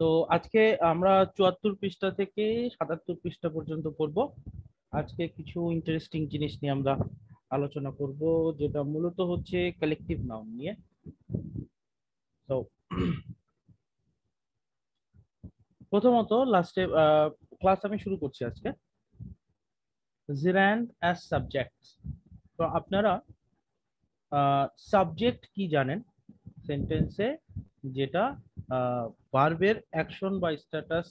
তো আজকে আমরা ৭৪ পৃষ্ঠা থেকে ৭৭ পৃষ্ঠা পর্যন্ত পড়ব। আজকে কিছু ইন্টারেস্টিং জিনিস নিয়ে আমরা আলোচনা করব, যেটা মূলত হচ্ছে কালেকটিভ নাউন নিয়ে। তো প্রথমত লাস্টে ক্লাস আমি শুরু করছি আজকে। জিরান্ড অ্যাজ সাবজেক্ট। তো আপনারা সাবজেক্ট কি জানেন? সেন্টেন্সে যেটা ভার্বের অ্যাকশন বা স্ট্যাটাস,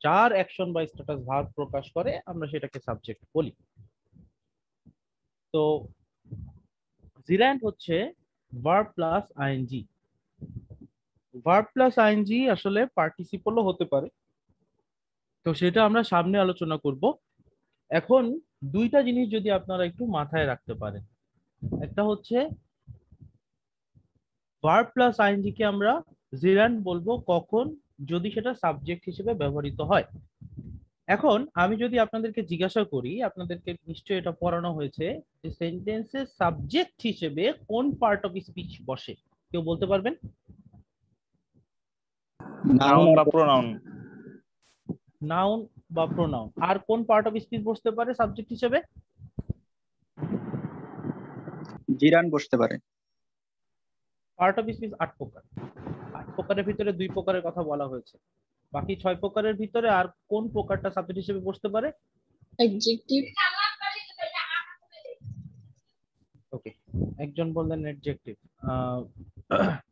যার অ্যাকশন বা স্ট্যাটাস ভার্ব প্রকাশ করে, আমরা সেটাকে সাবজেক্ট বলি। তো জিরান্ড হচ্ছে verb plus ING. Verb plus ING আসলে পার্টিসিপলও হতে পারে, তো সেটা আমরা সামনে আলোচনা করব। এখন দুইটা জিনিস যদি আপনারা একটু মাথায় রাখতে পারেন, একটা হচ্ছে ভার্ব প্লাস আইএনজি কে আমরা জিরান্ড বলবো কখন, যদি সেটা সাবজেক্ট হিসেবে ব্যবহৃত হয়। এখন আমি যদি আপনাদেরকে জিজ্ঞাসা করি, আপনাদেরকে নিশ্চয়ই এটা পড়ানো হয়েছে যে সেন্টেন্সের সাবজেক্ট হিসেবে কোন পার্ট অফ স্পিচ বসে, কেউ বলতে পারবেন? নাউন বা প্রোনাউন। নাউন বা প্রোনাউন। আর কোন পার্ট অফ স্পিচ বসতে পারে সাবজেক্ট হিসেবে? জিরান বসতে পারে। পার্ট অফ স্পিচ ৮ প্রকার। ৮ প্রকারের ভিতরে ২ প্রকারের কথা বলা হয়েছে, বাকি ৬ প্রকারের ভিতরে আর কোন প্রকারটা সাবজেক্ট হিসেবে বসতে পারে? অ্যাডজেক্টিভ। ওকে, একজন বললেন অ্যাডজেক্টিভ।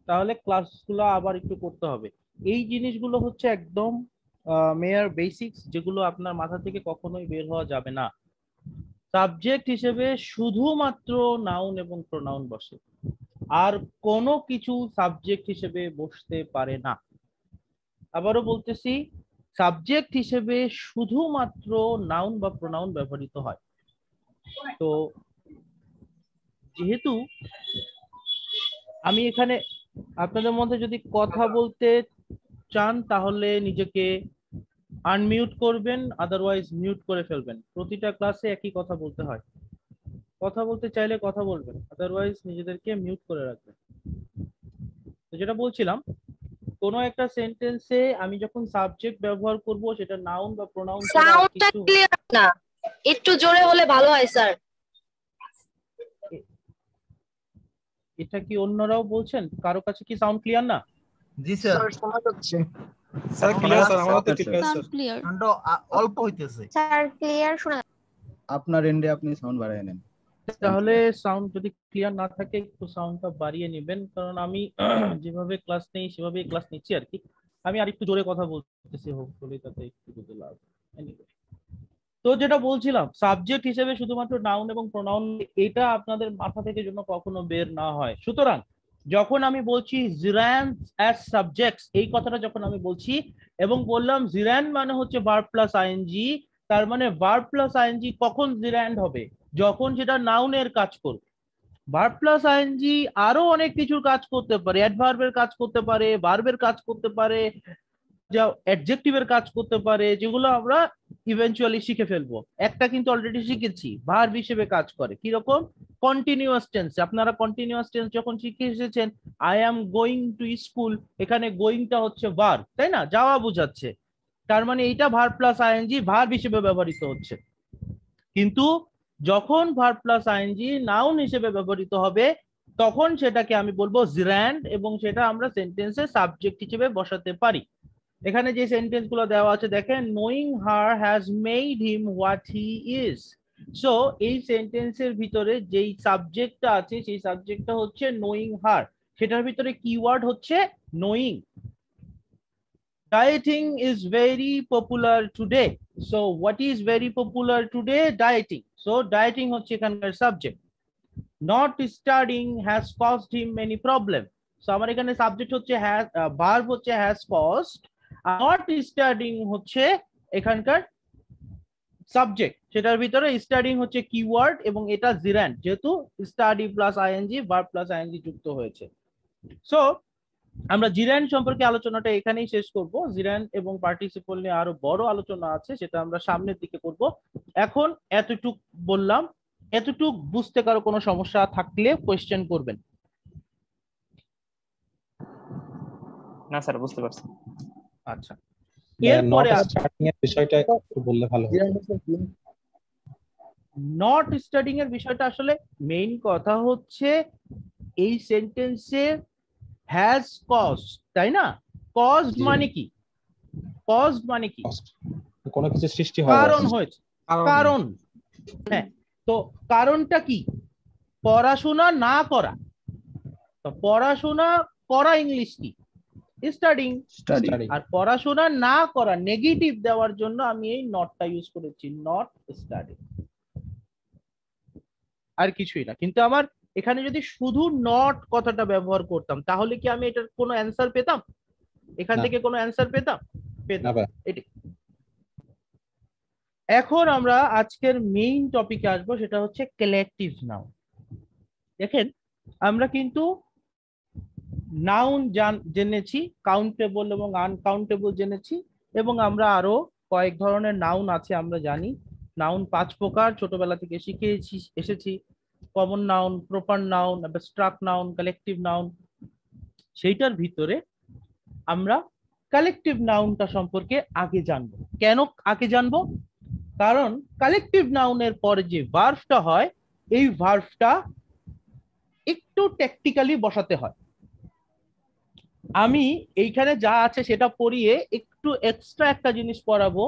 তাহলে ক্লাসগুলো আবার একটু করতে হবে। এই জিনিসগুলো হচ্ছে একদম মেয়ার বেসিক্স, যেগুলো আপনার মাথা থেকে কখনোই বের হওয়া যাবে না। সাবজেক্ট হিসেবে শুধুমাত্র নাউন এবং প্রোনাউন বসে, আর কোনো কিছু সাবজেক্ট হিসেবে বসতে পারে না। আবারও বলতেছি, সাবজেক্ট হিসেবে শুধুমাত্র নাউন বা প্রোনাউন ব্যবহৃত হয়। তো যেহেতু আমি এখানে আপনাদের মধ্যে যদি কথা বলতে চান তাহলে নিজেকে আনমিউট করবেন, আদারওয়াইজ মিউট করে ফেলবেন। প্রতিটা ক্লাসে একই কথা বলতে হয়। কথা বলতে চাইলে কথা বলবেন, আদারওয়াইজ নিজেদেরকে মিউট করে রাখবেন। তো যেটা বলছিলাম, কোনো একটা সেন্টেন্সে আমি যখন সাবজেক্ট ব্যবহার করব, সেটা নাউন বা প্রোনাউন ছাড়া আর সাউন্ডটা কিছু। ক্লিয়ার না, একটু জোরে হলে ভালো হয় স্যার। এটা কি অন্যরাও বলছেন? কারো কাছে কি সাউন্ড ক্লিয়ার না? জি স্যার, শোনা যাচ্ছে। স্যার ক্লিয়ার, স্যার আমাদের তো ক্লিয়ার স্যার। ক্লিয়ার, সাউন্ড অল্প হইতেছে স্যার ক্লিয়ার শোনা। আপনার এন্ডে আপনি সাউন্ড বাড়ায় নেন। তাহলে সাউন্ড যদি ক্লিয়ার না থাকে একটু সাউন্ডটা বাড়িয়ে নেবেন, কারণ আমি যেভাবে ক্লাস নেই সেভাবেই ক্লাস নিচ্ছি আর কি। আমি আরেকটু জোরে কথা বলতেছি, হোপফুলি তাতে একটু যদি লাভ। Anyway, তো যেটা বলছিলাম, সাবজেক্ট হিসেবে শুধুমাত্র নাউন এবং প্রোনাউন, এটা আপনাদের মাথা থেকে যেন কখনো বের না হয়। সুতরাং যখন আমি বলছি জিরান অ্যাজ সাবজেক্টস, এই কথাটা যখন আমি বলছি এবং বললাম জিরান মানে হচ্ছে ভার্ব প্লাস আইএনজি, তার মানে ভার্ব প্লাস আইএনজি কখন জিরান্ড হবে? যখন সেটা নাউনের কাজ করবে। ভার্ব প্লাস আইএনজি আরো অনেক কিছুর কাজ করতে পারে, অ্যাডভার্বের কাজ করতে পারে, ভার্বের কাজ করতে পারে, যা অ্যাডজেক্টিভের কাজ করতে পারে, যেগুলো আমরা ইভেন্চুয়ালি শিখে ফেলবো। একটা কিন্তু অলরেডি শিখেছি, ভার্ব হিসেবে কাজ করে। কি রকম? Continuous tense. আপনারা কন্টিনিউয়াস টেন্স যখন শিখে এসেছেন, I am going to school, এখানে গোয়িংটা হচ্ছে ভার্ব, তাই না? যাওয়া বোঝাচ্ছে, তার মানে এইটা ভার্ব প্লাস আইএনজি ভার্ব হিসেবে ব্যবহৃত হচ্ছে। কিন্তু যখন ভার্ব প্লাস আইএনজি নাউন হিসেবে ব্যবহৃত হবে, তখন সেটাকে আমি বলবো জিরান্ড, এবং সেটা আমরা সেন্টেন্সে সাবজেক্ট হিসেবে বসাতে পারি। এখানে যে সেন্টেন্স গুলো দেওয়া আছে দেখেন, knowing her has made him what he is. So এই সেন্টেন্সের ভিতরে যেই সাবজেক্টটা আছে, সেই সাবজেক্টটা হচ্ছে নোয়িং হার, সেটার ভিতরে কিওয়ার্ড হচ্ছে knowing. Dieting is very popular today. So what is very popular today? Dieting. So dieting হচ্ছে এখানকার subject. Not studying has caused him many problem. So আমার এখানে সাবজেক্ট হচ্ছে has, verb হচ্ছে has caused, not studying হচ্ছে এখানকার subject. সেটার ভিতরে স্টাডিং হচ্ছে কিওয়ার্ড, এবং এটা জিরান্ড, যেহেতু study plus ING verb plus ING যুক্ত হয়েছে। সো আমরা জিরান্ড সম্পর্কে আলোচনাটা এখানেই শেষ করব। জিরান্ড এবং পার্টিসিপল নিয়ে আরো বড় আলোচনা আছে, সেটা আমরা সামনের দিকে করব। এখন এতটুক বললাম, এতটুক বুঝতে কারো কোনো সমস্যা থাকলে কোয়েশ্চেন করবেন। না স্যার, বুঝতে পারছি। আচ্ছা, নট এরপরে স্টার্টিং এর বিষয়টা একটু বললে ভালো হতো। নট স্টার্টিং এর বিষয়টা আসলে মেইন কথা হচ্ছে এই সেন্টেন্সে হ্যাজ কজড, তাই না? কজড জি। মানে কি? কজড মানে কি? কোনো কিছু সৃষ্টি হয়, কারণ হয়েছে, কারণ। হ্যাঁ, তো কারণটা কি? পড়াশোনা না করা। তো পড়াশোনা করা ইংলিশ কি? স্টাডিং। স্টাডি। আর পড়াশোনা না করা নেগেটিভ দেওয়ার জন্য আমি এই নটটা ইউজ করেছি, নট স্টাডি, আর কিছুই না। কিন্তু আমার এখানে যদি শুধু নট কথাটা ব্যবহার করতাম তাহলে কি আমি এটার কোনো অ্যান্সার পেতাম? এখান না। থেকে কোনো অ্যান্সার পেতাম? পেতাম। না। এটি এখন আমরা আজকের মেইন টপিকে আসবো, সেটা হচ্ছে কালেকটিভ নাউন। দেখেন, আমরা কিন্তু নাউন জেনেছি, কাউন্টেবল এবং আনকাউন্টেবল জেনেছি, এবং আমরা আরো কয়েক ধরনের নাউন আছে আমরা জানি। নাউন 5 প্রকার, ছোটবেলা থেকে শিখে এসেছি। Common noun, proper noun, abstract noun, collective noun. সেইটার ভিতরে আমরা কালেকটিভ নাউনটা সম্পর্কে আগে জানবো। কেন আগে জানবো? কারণ কালেকটিভ নাউনের পরে যে ভার্বটা হয়, এই ভার্বটা একটু টেকনিক্যালি বসাতে হয়। আমি এইখানে যা আছে সেটা পড়িয়ে একটু এক্সট্রা একটা জিনিস পড়াবো,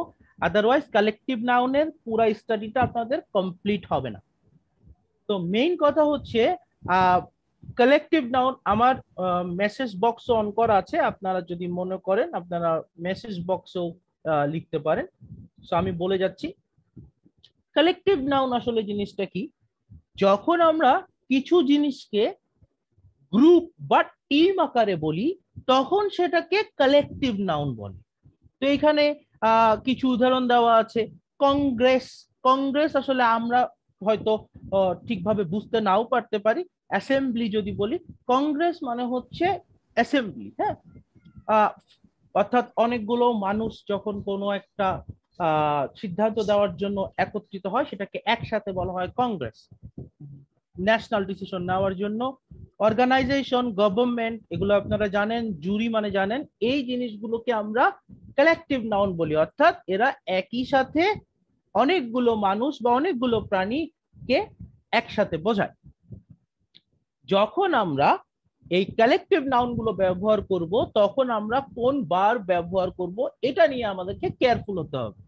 আদারওয়াইজ কালেকটিভ নাউনের পুরো স্টাডিটা আপনাদের কমপ্লিট হবে না। তো মেইন কথা হচ্ছে কালেকটিভ নাউন। আমার মেসেজ বক্স অন করা আছে, আপনারা যদি মনে করেন আপনারা মেসেজ বক্সও লিখতে পারেন। সো আমি বলে যাচ্ছি কালেকটিভ নাউন আসলে জিনিসটা কি। যখন আমরা কিছু জিনিসকে গ্রুপ বা টিম আকারে বলি তখন সেটাকে কালেকটিভ নাউন বলে। তো এখানে কিছু উদাহরণ দেওয়া আছে। কংগ্রেস, কংগ্রেস আসলে আমরা হয়তো ঠিকভাবে বুঝতে নাও পারতে পারি। অ্যাসেম্বলি যদি বলি, কংগ্রেস মানে হচ্ছে অ্যাসেম্বলি। হ্যাঁ, অর্থাৎ অনেকগুলো মানুষ যখন কোনো একটা সিদ্ধান্ত দেওয়ার জন্য একত্রিত হয় সেটাকে একসাথে বলা হয় কংগ্রেস। ন্যাশনাল ডিসিশন নেওয়ার জন্য অর্গানাইজেশন, গভর্নমেন্ট, এগুলো আপনারা জানেন। জুরি মানে জানেন। এই জিনিসগুলোকে আমরা কালেকটিভ নাউন বলি, অর্থাৎ এরা একই সাথে অনেকগুলো মানুষ বা অনেকগুলো প্রাণীকে একসাথে বোঝায়। যখন আমরা এই কালেকটিভ নাউন গুলো ব্যবহার করব তখন আমরা কোন বার ব্যবহার করব এটা নিয়ে আমাদেরকে কেয়ারফুল হতে হবে।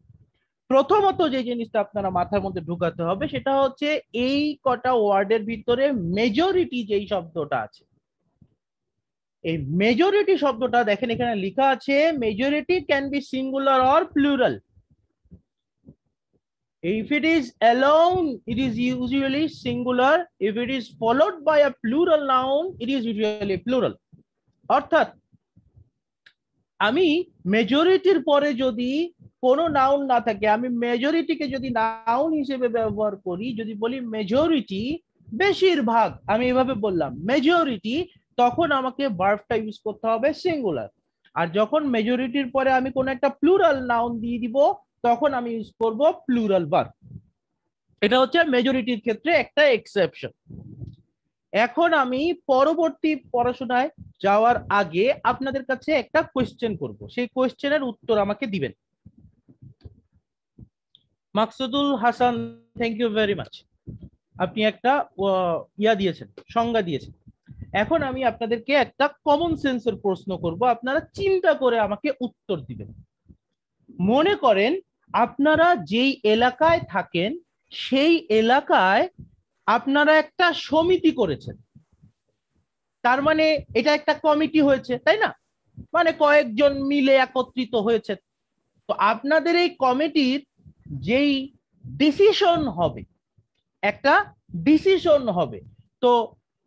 প্রথমত যে জিনিসটা আপনারা মাথার মধ্যে ঢুকাতে হবে সেটা হচ্ছে এই কটা ওয়ার্ডের ভিতরে মেজরিটি যেই শব্দটা আছে, এই মেজরিটি শব্দটা দেখেন এখানে লেখা আছে majority can be singular or plural. If it is alone, it is usually singular. If it is followed by a plural noun, it is usually plural. অর্থাৎ আমি মেজরিটির পরে যদি কোনো নাউন না থাকে, আমি মেজরিটিকে যদি নাউন হিসেবে ব্যবহার করি, যদি বলি মেজরিটি, বেশিরভাগ, আমি এভাবে বললাম মেজরিটি, তখন আমাকে ভার্বটা ইউজ করতে হবে সিঙ্গুলার। আর যখন মেজরিটির পরে আমি কোনো একটা প্লুরাল নাউন দিয়ে দিব তখন আমি ইউজ করব প্লুরাল ভার্ব। এটা হচ্ছে মেজরিটির ক্ষেত্রে একটা এক্সেপশন। এখন আমি পরবর্তী পড়াশোনায় যাওয়ার আগে আপনাদের কাছে একটা কোয়েশ্চেন করব, সেই কোয়েশ্চেনের উত্তর আমাকে দিবেন। Maksudul Hasan, thank you very much. আপনি একটা দিয়েছেন, সংজ্ঞা দিয়েছেন। এখন আমি আপনাদেরকে একটা কমন সেন্সের প্রশ্ন করব, আপনারা চিন্তা করে আমাকে উত্তর দিবেন। মনে করেন আপনারা যেই এলাকায় থাকেন সেই এলাকায় আপনারা একটা সমিতি করেছেন, তার মানে এটা একটা কমিটি হয়েছে, তাই না? মানে কয়েকজন মিলে একত্রিত হয়েছে। তো আপনাদের এই কমিটির যেই ডিসিশন হবে, একটা ডিসিশন হবে, তো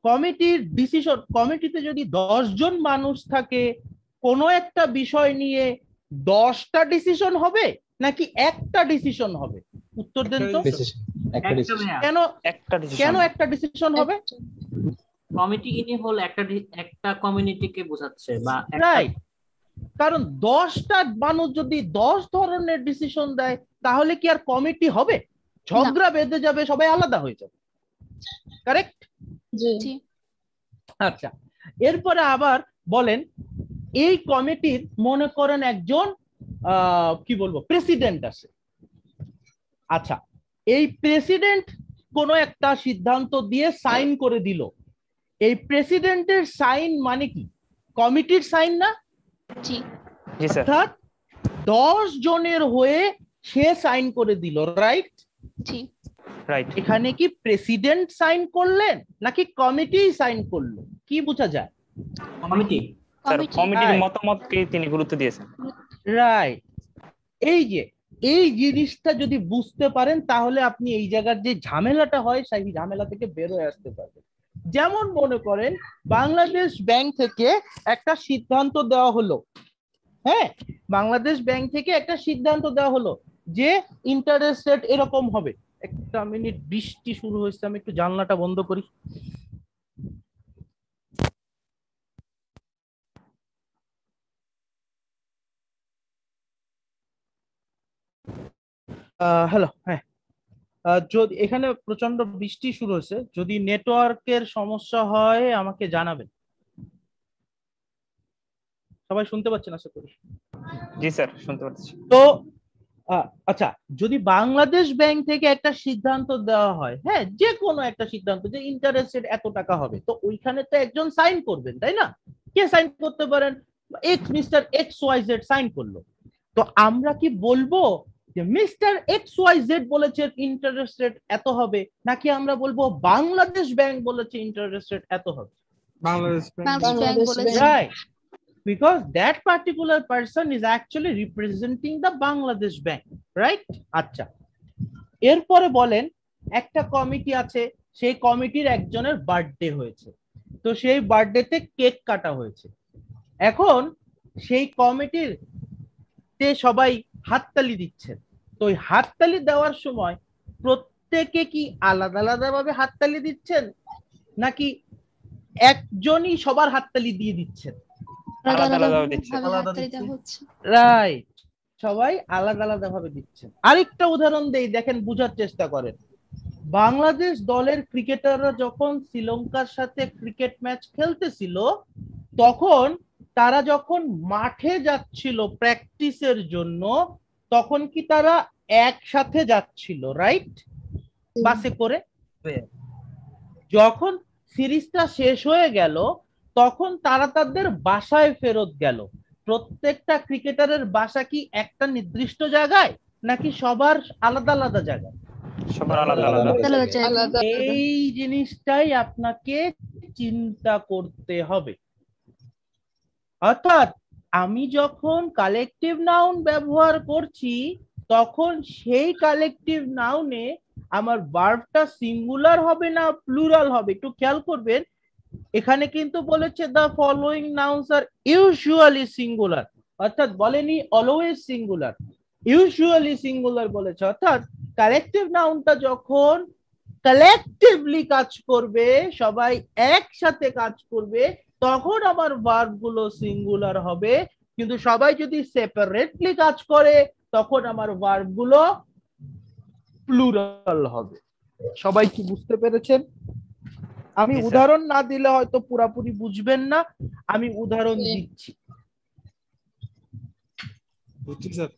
কমিটির ডিসিশন, কমিটিতে যদি 10 জন মানুষ থাকে কোনো একটা বিষয় নিয়ে 10টা ডিসিশন হবে নাকি একটা ডিসিশন হবে? উত্তর দেন তো। কেন একটা ডিসিশন হবে? কমিটি ইনি হল একটা কমিউনিটিকে বোঝাচ্ছে বা রাইট, কারণ 10টা মানুষ যদি 10 ধরনের ডিসিশন দেয় তাহলে কি আর কমিটি হবে? ঝগড়া বেঁধে যাবে, সবাই আলাদা হয়ে যাবে। কারেক্ট? জি। আচ্ছা, এরপরে আবার বলেন এই কমিটির মনে করেন একজন কি বলবো প্রেসিডেন্ট আছে। আচ্ছা, এই প্রেসিডেন্ট কোনো একটা সিদ্ধান্ত দিয়ে সাইন করে দিল। এই প্রেসিডেন্টের সাইন মানে কি? কমিটির সাইন না? জি স্যার। অর্থাৎ 10 জনের হয়ে সে সাইন করে দিল, রাইট? জি রাইট। এখানে কি প্রেসিডেন্ট সাইন করলেন নাকি কমিটি সাইন করলো, কি বোঝা যায়? কমিটি। স্যার কমিটির Right. মতামতকে তিনি গুরুত্ব দিয়েছেন। রাইট। এই জিনিসটা যদি বুঝতে পারেন তাহলে আপনি এই জায়গার যে ঝামেলাটা হয় সেই ঝামেলা থেকে বের হয়ে আসতে পারবেন। যেমন মনে করেন বাংলাদেশ ব্যাংক থেকে একটা সিদ্ধান্ত দেওয়া হলো, হ্যাঁ, বাংলাদেশ ব্যাংক থেকে একটা সিদ্ধান্ত দেওয়া হলো যে ইন্টারেস্ট রেট এরকম হবে। একটা মিনিট, বৃষ্টি শুরু হয়েছে, আমি একটু জানলাটা বন্ধ করি। হ্যালো, হ্যাঁ, যদি এখানে প্রচন্ড বৃষ্টি শুরু হয়েছে, যদি নেটওয়ার্কের সমস্যা হয় আমাকে জানাবেন। সবাই শুনতে পাচ্ছেন আশা করি? জি স্যার, শুনতে পাচ্ছি। তো আচ্ছা, যদি বাংলাদেশ ব্যাংক থেকে একটা সিদ্ধান্ত দেওয়া হয়, হ্যাঁ, যে কোনো একটা সিদ্ধান্ত যে ইন্টারেস্ট রেট এত টাকা হবে, তো ওইখানে তো একজন সাইন করবেন, তাই না? কে সাইন করতে পারেন? Mister X Y Z sign করলো। তো আমরা কি বলবো যে মিস্টার এক্স ওয়াই জেড বলেছে ইন্টারেস্ট রেট এত হবে, নাকি আমরা বলবো বাংলাদেশ ব্যাংক বলেছে ইন্টারেস্ট রেট এত হবে? Bangladesh Right, because that particular person is actually representing the Bangladesh Bank, right? আচ্ছা, এরপরে বলেন একটা কমিটি আছে, সেই কমিটির একজনের বার্থডে হয়েছে, তো সেই বার্থডেতে কেক কাটা হয়েছে। এখন সেই কমিটির তে সবাই হাততালি দিচ্ছেন। তো ওই হাততালি দেওয়ার সময় প্রত্যেকে কি আলাদা আলাদা ভাবে হাততালি দিচ্ছেন নাকি একজনই সবার হাততালি দিয়ে দিচ্ছেন? আলাদা আলাদা দিচ্ছে। রাইট, সবাই আলাদা আলাদা ভাবে দিচ্ছেন। আরেকটা উদাহরণ দেই, দেখেন বুঝার চেষ্টা করেন। বাংলাদেশ দলের ক্রিকেটাররা যখন শ্রীলঙ্কার সাথে ক্রিকেট ম্যাচ খেলতেছিল, তখন তারা যখন মাঠে যাচ্ছিল প্র্যাকটিসের জন্য, তখন কি তারা একসাথে যাচ্ছিল, রাইট? বাসে করে। যখন সিরিজটা শেষ হয়ে গেল তখন তারা তাদের বাসায় ফেরত গেল। প্রত্যেকটা ক্রিকেটারের বাসা কি একটা নির্দিষ্ট জায়গায় নাকি সবার আলাদা আলাদা জায়গায়? সবার আলাদা আলাদা। এই জিনিসটাই আপনাকে চিন্তা করতে হবে। অর্থাৎ আমি যখন কালেকটিভ নাউন ব্যবহার করছি তখন সেই কালেকটিভ নাউনে আমার ভার্বটা সিঙ্গুলার হবে না প্লুরাল হবে। একটু খেয়াল করবেন, এখানে কিন্তু বলেছে the following nouns are usually singular, অর্থাৎ বলেনি অলওয়েজ সিঙ্গুলার, ইউজুয়ালি সিঙ্গুলার বলেছে। অর্থাৎ কালেকটিভ নাউনটা যখন কালেকটিভলি কাজ করবে, সবাই একসাথে কাজ করবে, তখন আমার ভার্ব গুলো সিঙ্গুলার হবে। কিন্তু সবাই যদি সেপারেটলি কাজ করে তখন আমার ভার্ব গুলো প্লুরাল হবে। সবাই কি বুঝতে পেরেছেন? আমি উদাহরণ না দিলে হয়তো পুরাপুরি বুঝবেন না, আমি উদাহরণ দিচ্ছি। বুঝছি স্যার।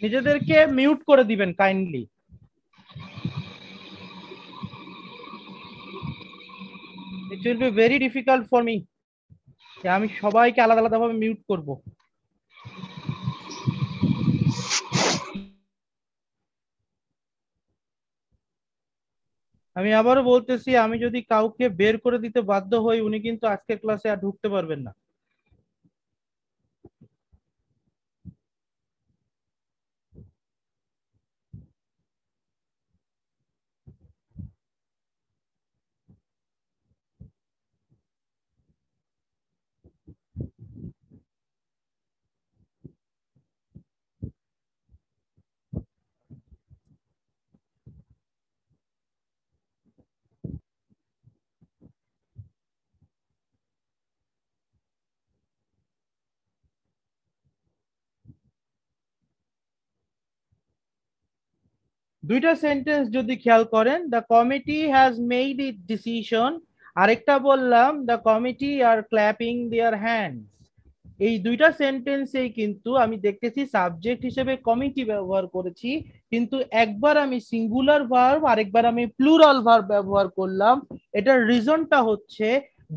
নিজেদেরকে মিউট করে দিবেন kindly. It will be very difficult for me, আমি সবাইকে আলাদা আলাদা ভাবে মিউট করব। আমি আবারও বলতেছি, আমি যদি কাউকে বের করে দিতে বাধ্য হই উনি কিন্তু আজকের ক্লাসে আর ঢুকতে পারবেন না। দুইটা সেন্টেন্স যদি খেয়াল করেন, the committee has made it decision, আরেকটা বললাম the committee are clapping their hands. এই দুইটা সেন্টেন্সেই কিন্তু আমি দেখতেছি সাবজেক্ট হিসেবে কমিটি ব্যবহার করেছি, কিন্তু একবার আমি সিঙ্গুলার ভার্ব আরেকবার আমি প্লুরাল ভার্ব ব্যবহার করলাম। এটার রিজনটা হচ্ছে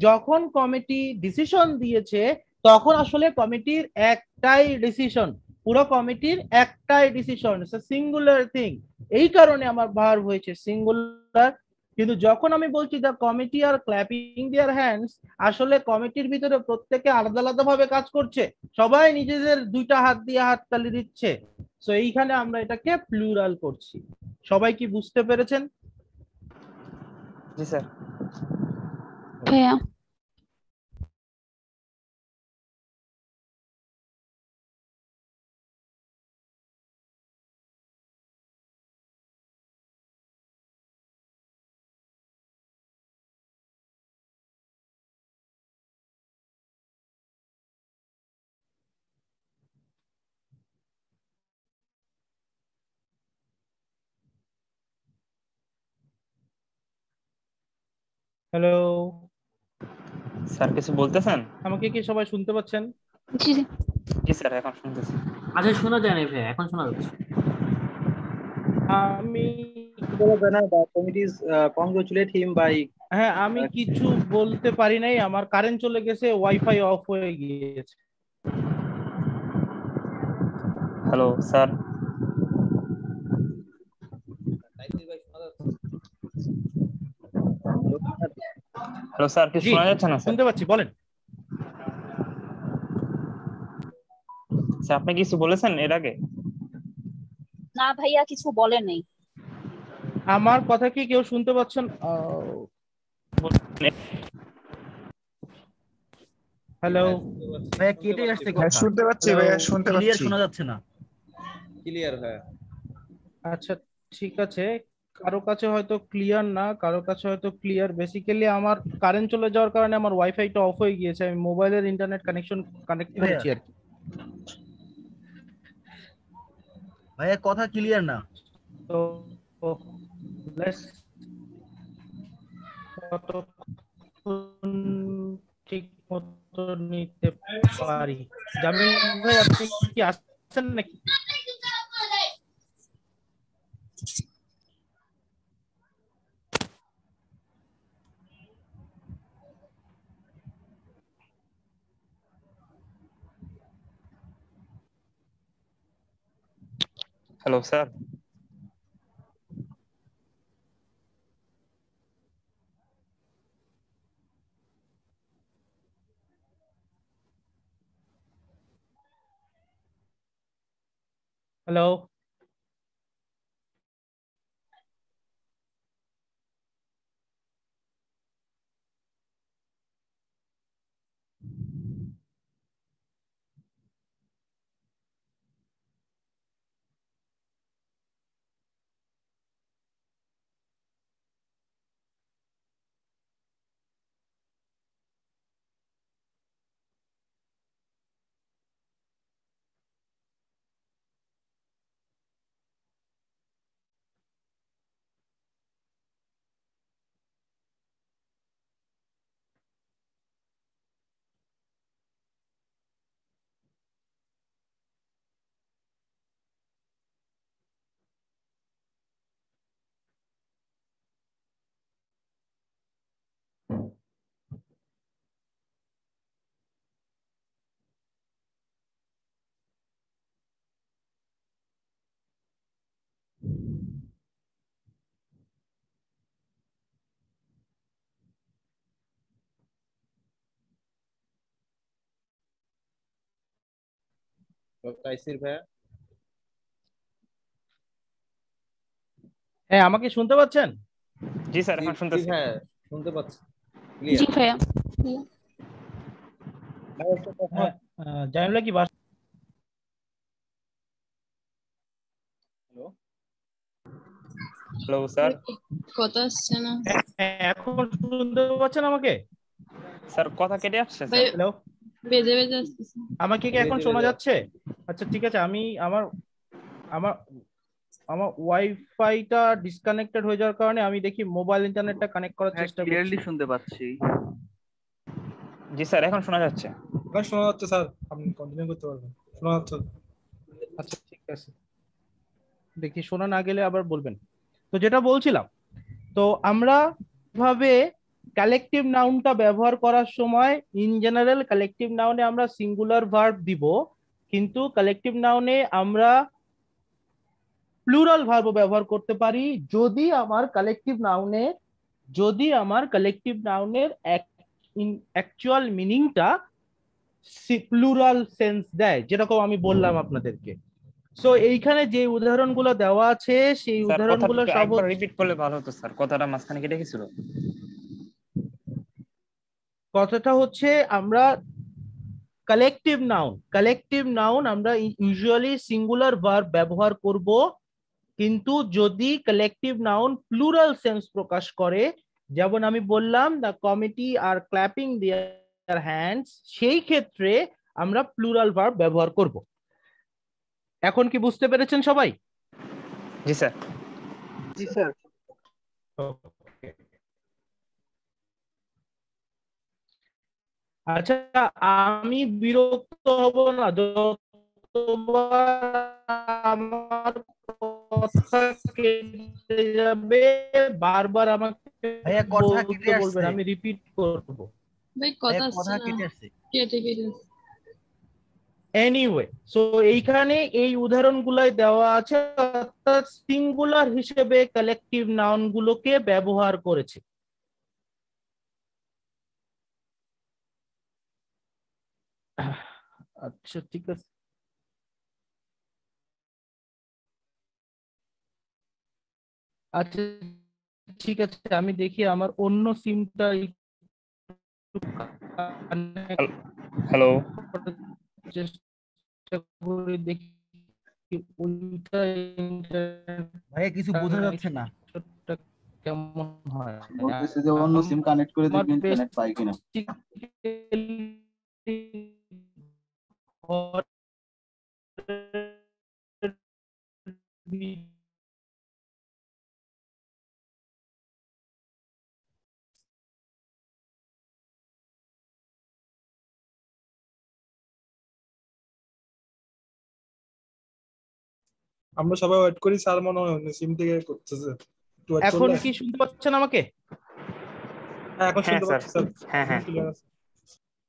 যখন কমিটি ডিসিশন দিয়েছে তখন আসলে কমিটির একটাই ডিসিশন, পুরো কমিটির একটাই ডিসিশন, সিঙ্গুলার থিং, এই কারণে আমার ভার্ব হয়েছে সিঙ্গুলার। কিন্তু যখন আমি বলছি the committee are clapping their hands, আসলে কমিটির ভিতরে প্রত্যেকে আলাদা আলাদা ভাবে কাজ করছে, সবাই নিজেদের দুইটা হাত দিয়ে হাততালি দিচ্ছে, সো এইখানে আমরা এটাকে প্লুরাল করছি। সবাই কি বুঝতে পেরেছেন? জি স্যার। ভাইয়া হ্যালো, স্যার কিছু বলতেছেন? আমাকে কি সবাই শুনতে পাচ্ছেন? জি জি। জি স্যার, এখন শুনতেছি। আচ্ছা শোনা যায় না ভাইয়া, এখন শোনা যাচ্ছে। আমি congratulate him by হ্যাঁ, আমি কিছু বলতে পারি নাই, আমার কারেন্ট চলে গেছে, ওয়াইফাই অফ হয়ে গিয়েছে। Hello sir. হ্যালো স্যার, কিছু জি, শোনা যাচ্ছে না স্যার? শুনতে পাচ্ছি, বলেন। স্যার আপনি কিছু বলেছেন এর আগে? না ভাইয়া কিছু বলেন নাই। আমার কথা কি কেউ শুনতে পাচ্ছেন? হ্যালো, ভাইয়া কেটে আসছে হ্যাঁ, কথা। শুনতে পাচ্ছি ভাইয়া, শুনতে ক্লিয়ার পাচ্ছি। শোনা যাচ্ছে না। ক্লিয়ার ভাইয়া। আচ্ছা ঠিক আছে, কারো কাছে হয়তো ক্লিয়ার না, কারো কাছে হয়তো ক্লিয়ার। বেসিক্যালি আমার কারেন্ট চলে যাওয়ার কারণে আমার ওয়াইফাইটা অফ হয়ে গিয়েছে, আমি মোবাইলের ইন্টারনেট কানেকশন কানেক্ট করেছি আর কি। ভাইয়া কথা ক্লিয়ার না। তো লেটস কতক্ষণ ঠিক মতো নিতে পারি। জামিল ভাই আপনি কি আসছেন নাকি? Hello sir. হ্যালো, তাইসির ভাইয়া। হ্যাঁ আমাকে শুনতে পাচ্ছেন? জি স্যার, এখন জি শুনতেছি। ভাইয়া, শুনতে পাচ্ছি। জি ভাইয়া। হ্যাঁ, জামিল ভাই কি বাস? Hello sir. কথা আসছে না। এখন শুনতে পাচ্ছেন আমাকে? স্যার কথা কেটে আসছে স্যার। হ্যালো, বেজে বেজে আসতেছে। আমাকে কি এখন শোনা যাচ্ছে? আচ্ছা ঠিক আছে, আমি আমার আমার আমার ওয়াইফাইটা ডিসকানেক্টেড হয়ে যাওয়ার কারণে আমি দেখি মোবাইল ইন্টারনেটটা কানেক্ট করার চেষ্টা করছি। ক্লিয়ারলি শুনতে পাচ্ছি। জি স্যার, এখন শোনা যাচ্ছে। এখন শোনা যাচ্ছে স্যার, আপনি কন্টিনিউ করতে পারবেন, শোনা যাচ্ছে। আচ্ছা ঠিক আছে, দেখি শোনা না গেলে আবার বলবেন। তো যেটা বলছিলাম, তো আমরা ভাবে কালেকটিভ নাউনটা ব্যবহার করার সময় ইন জেনারেল কালেকটিভ নাউনে আমরা সিঙ্গুলার ভার্ব দিব, কিন্তু কালেকটিভ নাউনে আমরা প্লুরাল ভার্ব ব্যবহার করতে পারি যদি আমার কালেকটিভ নাউনের অ্যাকচুয়াল মিনিংটা প্লুরাল সেন্স দেয়, যেরকম আমি বললাম আপনাদেরকে। সো এইখানে যে উদাহরণগুলো দেওয়া আছে সেই স্যার উদাহরণগুলো কথাটা সব একবার রিপিট করলে ভালো হতো স্যার, কথাটা মাঝখানে কেটে গেছিল। কথাটা হচ্ছে আমরা কালেকটিভ নাউন আমরা ইউজুয়ালি সিঙ্গুলার ভার্ব ব্যবহার করব, কিন্তু যদি কালেকটিভ নাউন প্লুরাল সেন্স প্রকাশ করে, যেমন আমি বললাম the committee are clapping their hands, সেই ক্ষেত্রে আমরা প্লুরাল ভার্ব ব্যবহার করব। এখন কি বুঝতে পেরেছেন সবাই? জি স্যার। জি স্যার। আচ্ছা, আমি বিরক্ত হব না যতবার আমার কথা কেটে যাবে, বারবার আমাকে ভাইয়া কথা বলতে কেটে বলবেন, আসছে। আমি রিপিট করব। ভাই ভাইয়া কথা আসছে কথা না, কেটে আসছে। কেটে কেটে এনিওয়ে, সো এইখানে এই উদাহরণগুলাই দেওয়া আছে, অর্থাৎ সিঙ্গুলার হিসেবে কালেকটিভ নাউন গুলোকে ব্যবহার করেছে। আচ্ছা ঠিক আছে, আচ্ছা ঠিক আছে, আমি দেখি আমার অন্য সিমটা হ্যালো। চেষ্টা করে দেখি ওইটা ভাইয়া কিছু বোঝা যাচ্ছে না। কেমন হয়। বলতেছে যে অন্য সিম কানেক্ট করে দেখবেন ইন্টারনেট পাই কিনা। আমরা সবাই ওয়েট করি, স্যার মনে হয় সিম থেকে করতেছে। একটু wait এখন করলে? কি শুনতে পাচ্ছেন আমাকে? হ্যাঁ, এখন শুনতে পাচ্ছি স্যার। হ্যাঁ হ্যাঁ। ক্লিয়ার আছে।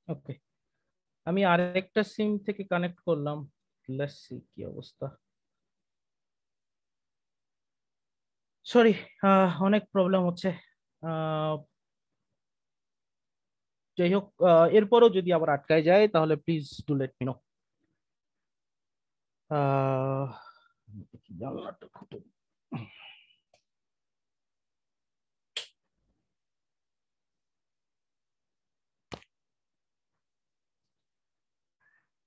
ওকে, আমি আরেকটা সিম থেকে কানেক্ট করলাম, লেটস সি কি অবস্থা। সরি, অনেক প্রবলেম হচ্ছে। যাই হোক, এরপরও যদি আবার আটকায় যায় তাহলে please do let me no. জানলাটা খুলে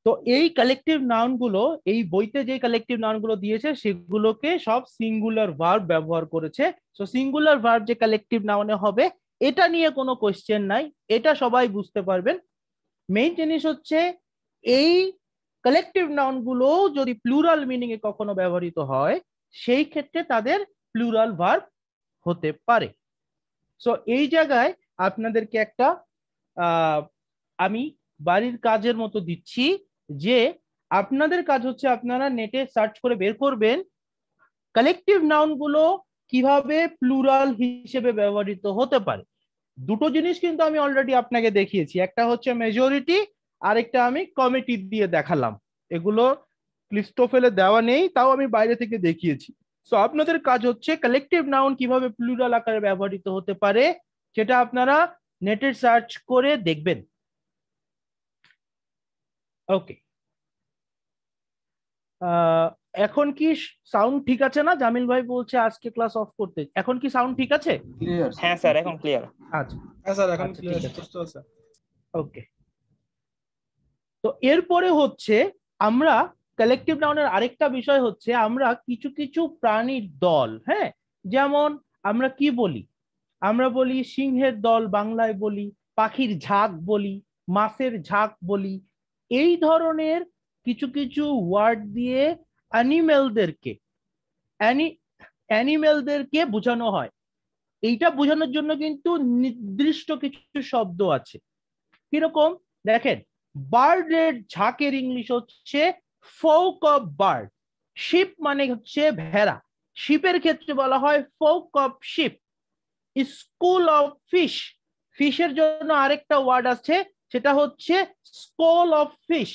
তো এই কালেকটিভ নাউন গুলো, এই বইতে যে কালেকটিভ নাউন গুলো দিয়েছে সেগুলোকে সব সিঙ্গুলার ভার্ব ব্যবহার করেছে। সো সিঙ্গুলার ভার্ব যে কালেকটিভ নাউনে হবে এটা নিয়ে কোনো কোশ্চেন নাই, এটা সবাই বুঝতে পারবেন। মেইন জিনিস হচ্ছে এই কালেকটিভ নাউন গুলো যদি প্লুরাল মিনিং এ কখনো ব্যবহৃত হয় সেই ক্ষেত্রে তাদের প্লুরাল ভার্ব হতে পারে। সো এই জায়গায় আপনাদেরকে একটা আমি বাড়ির কাজের মতো দিচ্ছি, যে আপনাদের কাজ হচ্ছে আপনারা নেটে সার্চ করে বের করবেন কালেকটিভ নাউন গুলো কিভাবে প্লুরাল হিসেবে ব্যবহৃত হতে পারে। দুটো জিনিস কিন্তু আমি অলরেডি আপনাকে দেখিয়েছি, একটা হচ্ছে মেজরিটি, আরেকটা আমি কমিটি দিয়ে দেখালাম। এগুলো ক্লিস্টোফেলে দেওয়া নেই, তাও আমি বাইরে থেকে দেখিয়েছি। সো আপনাদের কাজ হচ্ছে কালেকটিভ নাউন কিভাবে প্লুরাল আকারে ব্যবহৃত হতে পারে সেটা আপনারা নেটে সার্চ করে দেখবেন। ওকে, এখন কি সাউন্ড ঠিক আছে না? জামিল ভাই বলছে আজকে ক্লাস অফ করতে, এখন কি সাউন্ড ঠিক আছে? ক্লিয়ার? হ্যাঁ স্যার, এখন ক্লিয়ার। আচ্ছা হ্যাঁ স্যার, এখন আচ্ছা, ক্লিয়ার, ঠিক আছে। স্পষ্ট আছে। ওকে, তো এরপরে হচ্ছে আমরা কালেকটিভ নাউনের আরেকটা বিষয় হচ্ছে আমরা কিছু কিছু প্রাণীর দল, হ্যাঁ, যেমন আমরা কি বলি, আমরা বলি সিংহের দল বাংলায় বলি, পাখির ঝাঁক বলি, মাছের ঝাঁক বলি। এই ধরনের কিছু কিছু ওয়ার্ড দিয়ে অ্যানিমেলদেরকে অ্যানিমেলদেরকে বোঝানো হয়। এইটা বোঝানোর জন্য কিন্তু নির্দিষ্ট কিছু শব্দ আছে। কিরকম দেখেন, বার্ডের ঝাঁকের ইংলিশ হচ্ছে ফোক অফ বার্ড। শিপ মানে হচ্ছে ভেড়া, শিপের ক্ষেত্রে বলা হয় flock of sheep. School of fish, ফিশের জন্য আরেকটা ওয়ার্ড আছে, সেটা হচ্ছে school of fish.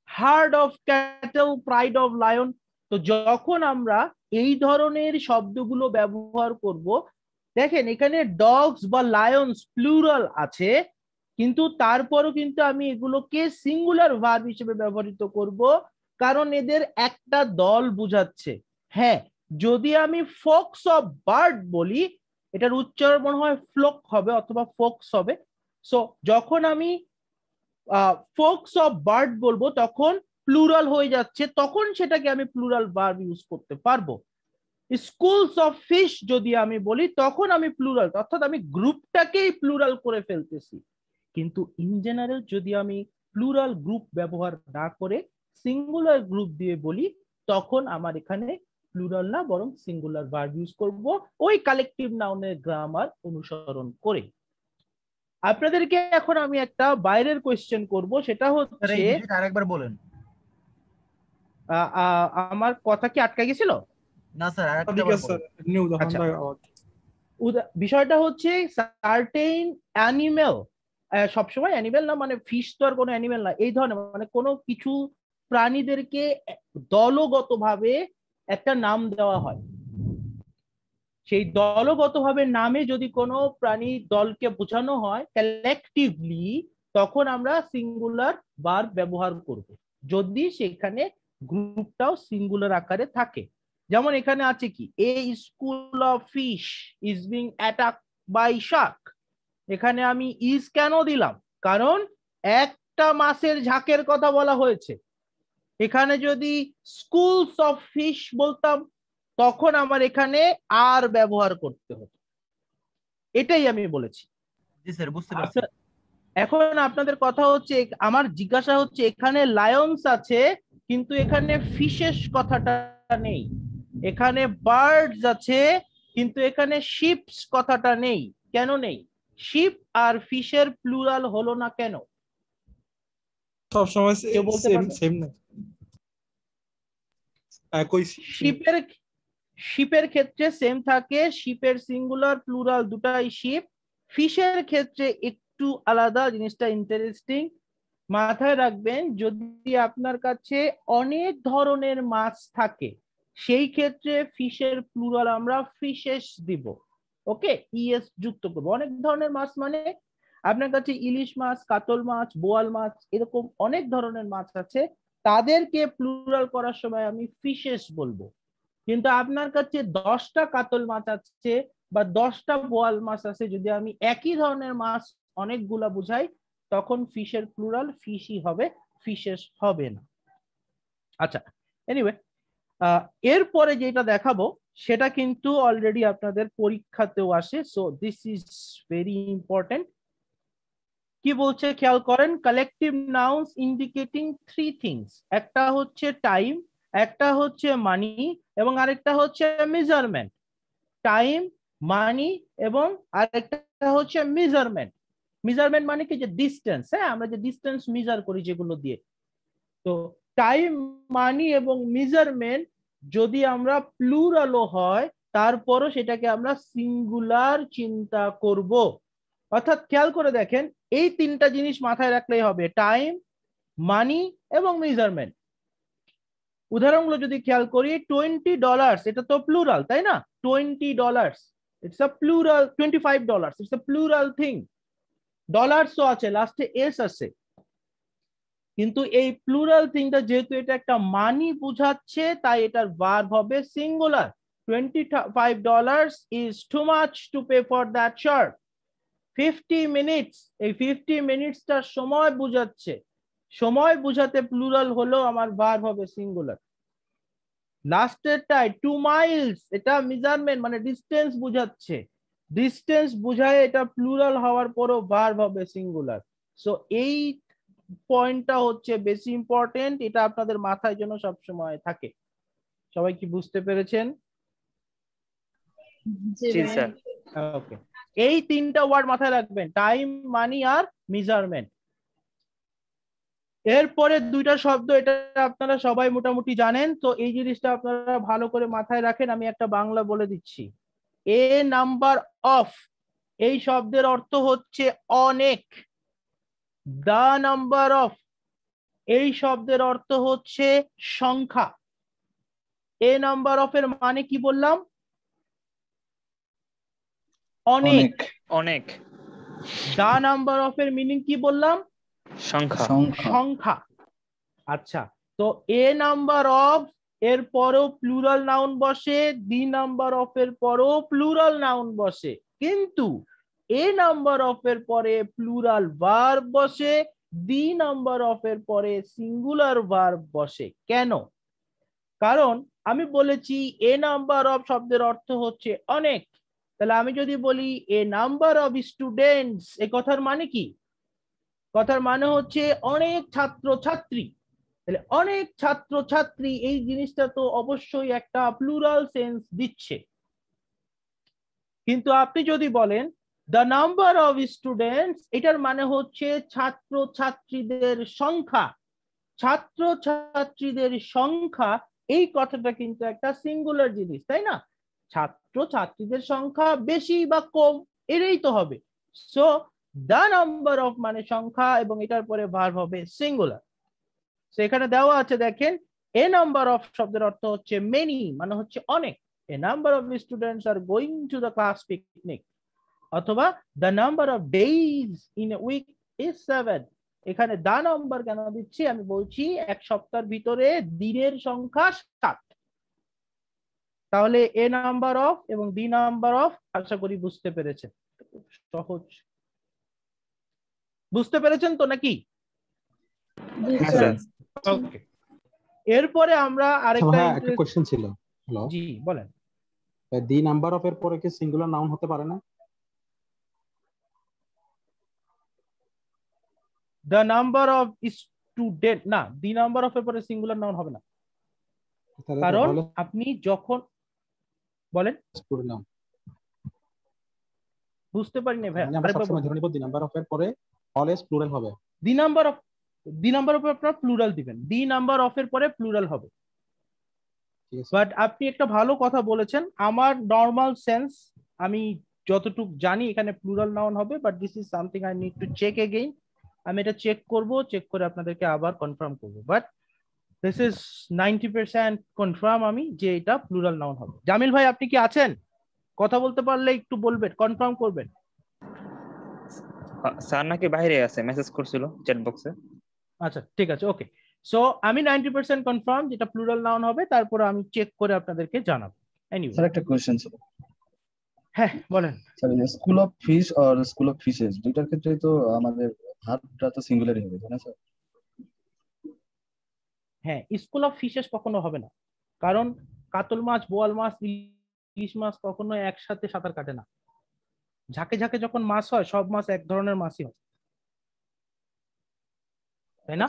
Herd of cattle, pride of lion. তো যখন আমরা এই ধরনের শব্দগুলো ব্যবহার করব, দেখেন এখানে ডগস বা লায়ন্স প্লুরাল আছে, কিন্তু তারপরও কিন্তু আমি এগুলোকে সিঙ্গুলার ভার্ব হিসেবে ব্যবহৃত করব, কারণ এদের একটা দল বোঝাচ্ছে। হ্যাঁ, যদি আমি ফোকস অফ বার্ড বলি, এটার উচ্চারণ মনে হয় ফ্লোক হবে অথবা ফোকস হবে। সো যখন আমি ফোকস অফ বার্ড বলবো তখন প্লুরাল হয়ে যাচ্ছে, তখন সেটাকে আমি প্লুরাল ভার্ব ইউজ করতে পারবো। স্কুলস অফ ফিশ যদি আমি বলি, তখন আমি প্লুরাল, অর্থাৎ আমি গ্রুপটাকেই প্লুরাল করে ফেলতেছি। কিন্তু ইন জেনারেল যদি আমি প্লুরাল গ্রুপ ব্যবহার না করে সিঙ্গুলার গ্রুপ দিয়ে বলি, তখন আমার এখানে প্লুরাল না বরং সিঙ্গুলার ভার্ব ইউজ করব, ওই কালেকটিভ নাউনের গ্রামার অনুসরণ করে। আপনাদেরকে এখন আমি একটা বাইরের কোয়েশ্চেন করব, সেটা হচ্ছে আরেকবার বলেন। আমার কথা কি আটকে গেছিল? না স্যার, আচ্ছা, বিষয়টা হচ্ছে সার্টেন অ্যানিমেল, সবসময় অ্যানিমেল না মানে ফিশ তো আর কোনো অ্যানিমেল না, এই ধরনের মানে কোনো কিছু প্রাণীদেরকে দলগতভাবে একটা নাম দেওয়া হয়। সেই দলগতভাবে নামে যদি কোনো প্রাণী দলকে বোঝানো হয় কালেকটিভলি, তখন আমরা সিঙ্গুলার ভার্ব ব্যবহার করব, যদি সেখানে গ্রুপটাও সিঙ্গুলার আকারে থাকে। যেমন এখানে আছে কি, a school of fish is being attack by shark. এখানে আমি ইজ কেন দিলাম? কারণ একটা মাছের ঝাঁকের কথা বলা হয়েছে। এখানে যদি স্কুলস অফ ফিশ বলতাম, তখন আমার এখানে আর ব্যবহার করতে হতো। এটাই আমি বলেছি। জি স্যার, বুঝতে পারছি। এখন আপনাদের কথা হচ্ছে, আমার জিজ্ঞাসা হচ্ছে, এখানে লায়ন্স আছে কিন্তু এখানে ফিশেস কথাটা নেই, এখানে বার্ডস আছে কিন্তু এখানে শিপস কথাটা নেই। কেন নেই? শিপ আর ফিশের প্লুরাল হলো না কেন? সব সময় বলতে সেম পারবে? সেম না, একই শিপের ক্ষেত্রে সেম থাকে, শিপের সিঙ্গুলার প্লুরাল দুটাই শিপ। ফিশের ক্ষেত্রে একটু আলাদা, জিনিসটা ইন্টারেস্টিং। মাথায় রাখবেন, যদি আপনার কাছে অনেক ধরনের মাছ থাকে, সেই ক্ষেত্রে ফিশের প্লুরাল আমরা ফিশেস দিব। ওকে, ইএস যুক্ত করবো। অনেক ধরনের মাছ মানে আপনার কাছে ইলিশ মাছ, কাতল মাছ, বোয়াল মাছ, এরকম অনেক ধরনের মাছ আছে, তাদেরকে প্লুরাল করার সময় আমি ফিশেস বলবো। কিন্তু আপনার কাছে 10টা কাতল মাছ আছে বা 10টা বোয়াল মাছ আছে, যদি আমি একই ধরনের মাছ অনেকগুলা বুঝাই, তখন ফিশের প্লুরাল ফিশই হবে, ফিশেস হবে না। আচ্ছা, এনিওয়ে, এরপরে যেটা দেখাবো সেটা কিন্তু অলরেডি আপনাদের পরীক্ষাতেও আসে, so this is very important. কি বলছে খেয়াল করেন, collective nouns indicating three things. একটা হচ্ছে টাইম, একটা হচ্ছে মানি, এবং আরেকটা হচ্ছে মেজারমেন্ট। টাইম, মানি এবং আরেকটা হচ্ছে মেজারমেন্ট। মেজারমেন্ট মানে কি, যে ডিস্টেন্স, হ্যাঁ, আমরা যে ডিস্টেন্স মেজার করি যেগুলো দিয়ে। তো টাইম, মানি এবং মেজারমেন্ট যদি আমরা প্লুরালও হয়, তারপরও সেটাকে আমরা সিঙ্গুলার চিন্তা করব। অর্থাৎ খেয়াল করে দেখেন, এই তিনটা জিনিস মাথায় রাখলেই হবে, টাইম, মানি এবং মেজারমেন্ট। উদাহরণগুলো যদি খেয়াল করি, $20, এটা তো প্লুরাল, তাই না? $20, it's a plural. $25, it's a plural thing. ডলার্সও আছে, লাস্টে এস আছে, কিন্তু এই প্লুরাল থিংটা যেহেতু এটা একটা মানি বোঝাচ্ছে, তাই এটার ভার্ব হবে singular. $25 is too much to pay for that shirt. 50 minutes, এই 50 মিনিটসটা সময় বোঝাচ্ছে, সময় বোঝাতে প্লুরাল হলো, আমার ভার্ব হবে সিঙ্গুলার। লাস্টেরটাই 2 miles, এটা মেজারমেন্ট মানে ডিসটেন্স বোঝাচ্ছে, ডিসটেন্স বোঝায়, এটা প্লুরাল হওয়ার পরও ভার্ব হবে সিঙ্গুলার। সো এই পয়েন্টটা হচ্ছে বেশি ইম্পর্টেন্ট, এটা আপনাদের মাথায় যেন সবসময় থাকে। সবাই কি বুঝতে পেরেছেন? জি জি ভাইয়া। স্যার। ওকে, এই তিনটা ওয়ার্ড মাথায় রাখবেন, টাইম, মানি আর মেজারমেন্ট। এরপরে দুইটা শব্দ, এটা আপনারা সবাই মোটামুটি জানেন, তো এই জিনিসটা আপনারা ভালো করে মাথায় রাখেন। আমি একটা বাংলা বলে দিচ্ছি। এ নাম্বার অফ, এই শব্দের অর্থ হচ্ছে অনেক। দা নাম্বার অফ, এই শব্দের অর্থ হচ্ছে সংখ্যা। এ নাম্বার অফ এর মানে কি বললাম? অনেক। অনেক। দা নাম্বার অফ এর মিনিং কি বললাম? সংখ্যা। সংখ্যা। আচ্ছা, তো এ নাম্বার অফ এর পরেও প্লুরাল নাউন বসে, দি নাম্বার অফ এর পরেও প্লুরাল নাউন বসে, কিন্তু এ নাম্বার অফ এর পরে প্লুরাল ভার্ব বসে, দি নাম্বার অফ এর পরে সিঙ্গুলার ভার্ব বসে। কেন? কারণ আমি বলেছি এ নাম্বার অফ শব্দের অর্থ হচ্ছে অনেক, তাহলে আমি যদি বলি এ নাম্বার অফ স্টুডেন্টস, এ কথার মানে কি? কথার মানে হচ্ছে অনেক ছাত্র ছাত্রী। তাহলে অনেক ছাত্র ছাত্রী, এই জিনিসটা তো অবশ্যই একটা প্লুরাল সেন্স দিচ্ছে। কিন্তু আপনি যদি বলেন দ্য নাম্বার অফ স্টুডেন্টস, এটার মানে হচ্ছে ছাত্র ছাত্রীদের সংখ্যা। ছাত্র ছাত্রীদের সংখ্যা, এই কথাটা কিন্তু একটা সিঙ্গুলার জিনিস, তাই না? ছাত্র ছাত্রীদের সংখ্যা বেশি বা কম, এটাই তো হবে। সো দ্য নাম্বার অফ মানে সংখ্যা, এবং এটার পরে ভার্ব হবে সিঙ্গুলার। সেখানে দেওয়া আছে দেখেন, এ নাম্বার অফ শব্দের অর্থ হচ্ছে মেনি, মানে হচ্ছে অনেক। A number of students are going to the class picnic, অথবা the number of days in a week is 7। এখানে দা নাম্বার কেন দিচ্ছি? আমি বলছি এক সপ্তাহের ভিতরে দিনের সংখ্যা 7। তাহলে এ নাম্বার অফ এবং দি নাম্বার অফ, আশা করি বুঝতে পেরেছেন। সহজ, বুঝতে পেরেছেন তো নাকি? জি স্যার। ওকে, এরপরে আমরা আরেকটা একটা কোশ্চেন ছিল। হ্যালো, জি বলেন। দি নাম্বার অফ এর পরে কি সিঙ্গুলার নাউন হতে পারে না? দ্য নাম্বার অফ স্টুডেন্ট, না, দি নাম্বার অফ এর পরে সিঙ্গুলার নাউন হবে না, কারণ আপনি যখন বলেন, বুঝতে পারিনি ভাই, আমরা সবসময় ধরে নিব দি নাম্বার অফ এর পরে অলওয়েজ প্লুরাল হবে। দি নাম্বার অফ আপনার প্লুরাল দিবেন, দি নাম্বার অফ এর পরে প্লুরাল হবে। বাট আপনি একটা ভালো কথা বলেছেন, আমার নর্মাল সেন্স, আমি যতটুকু জানি এখানে প্লুরাল নাউন হবে, but this is something I need to check again. আমি এটা চেক করব, চেক করে আপনাদেরকে আবার কনফার্ম করব, বাট দিস ইজ 90% কনফার্ম আমি যে এটা প্লুরাল নাউন হবে। জামিল ভাই আপনি কি আছেন? কথা বলতে পারলে একটু বলবেন, কনফার্ম করবেন। স্যার নাকি বাইরে আছে, মেসেজ করছিল চ্যাট বক্সে। আচ্ছা ঠিক আছে, ওকে। সো আমি 90% কনফার্ম যেটা প্লুরাল নাউন হবে, তারপর আমি চেক করে আপনাদেরকে জানাবো। এনিওয়ে স্যার একটা কোশ্চেন ছিল। হ্যাঁ বলেন। স্যার স্কুল অফ ফিশ আর স্কুল অফ ফিশেস দুইটার ক্ষেত্রে তো আমাদের ভার্বটা তো সিঙ্গুলারই হবে, তাই না স্যার? হ্যাঁ, স্কুল অফ ফিশেস কখনো হবে না, কারণ কাতল মাছ, বোয়াল মাছ, ইলিশ মাছ কখনো একসাথে সাঁতার কাটে না। ঝাঁকে ঝাঁকে যখন মাছ হয়, সব মাছ এক ধরনের মাছই হয়, তাই না?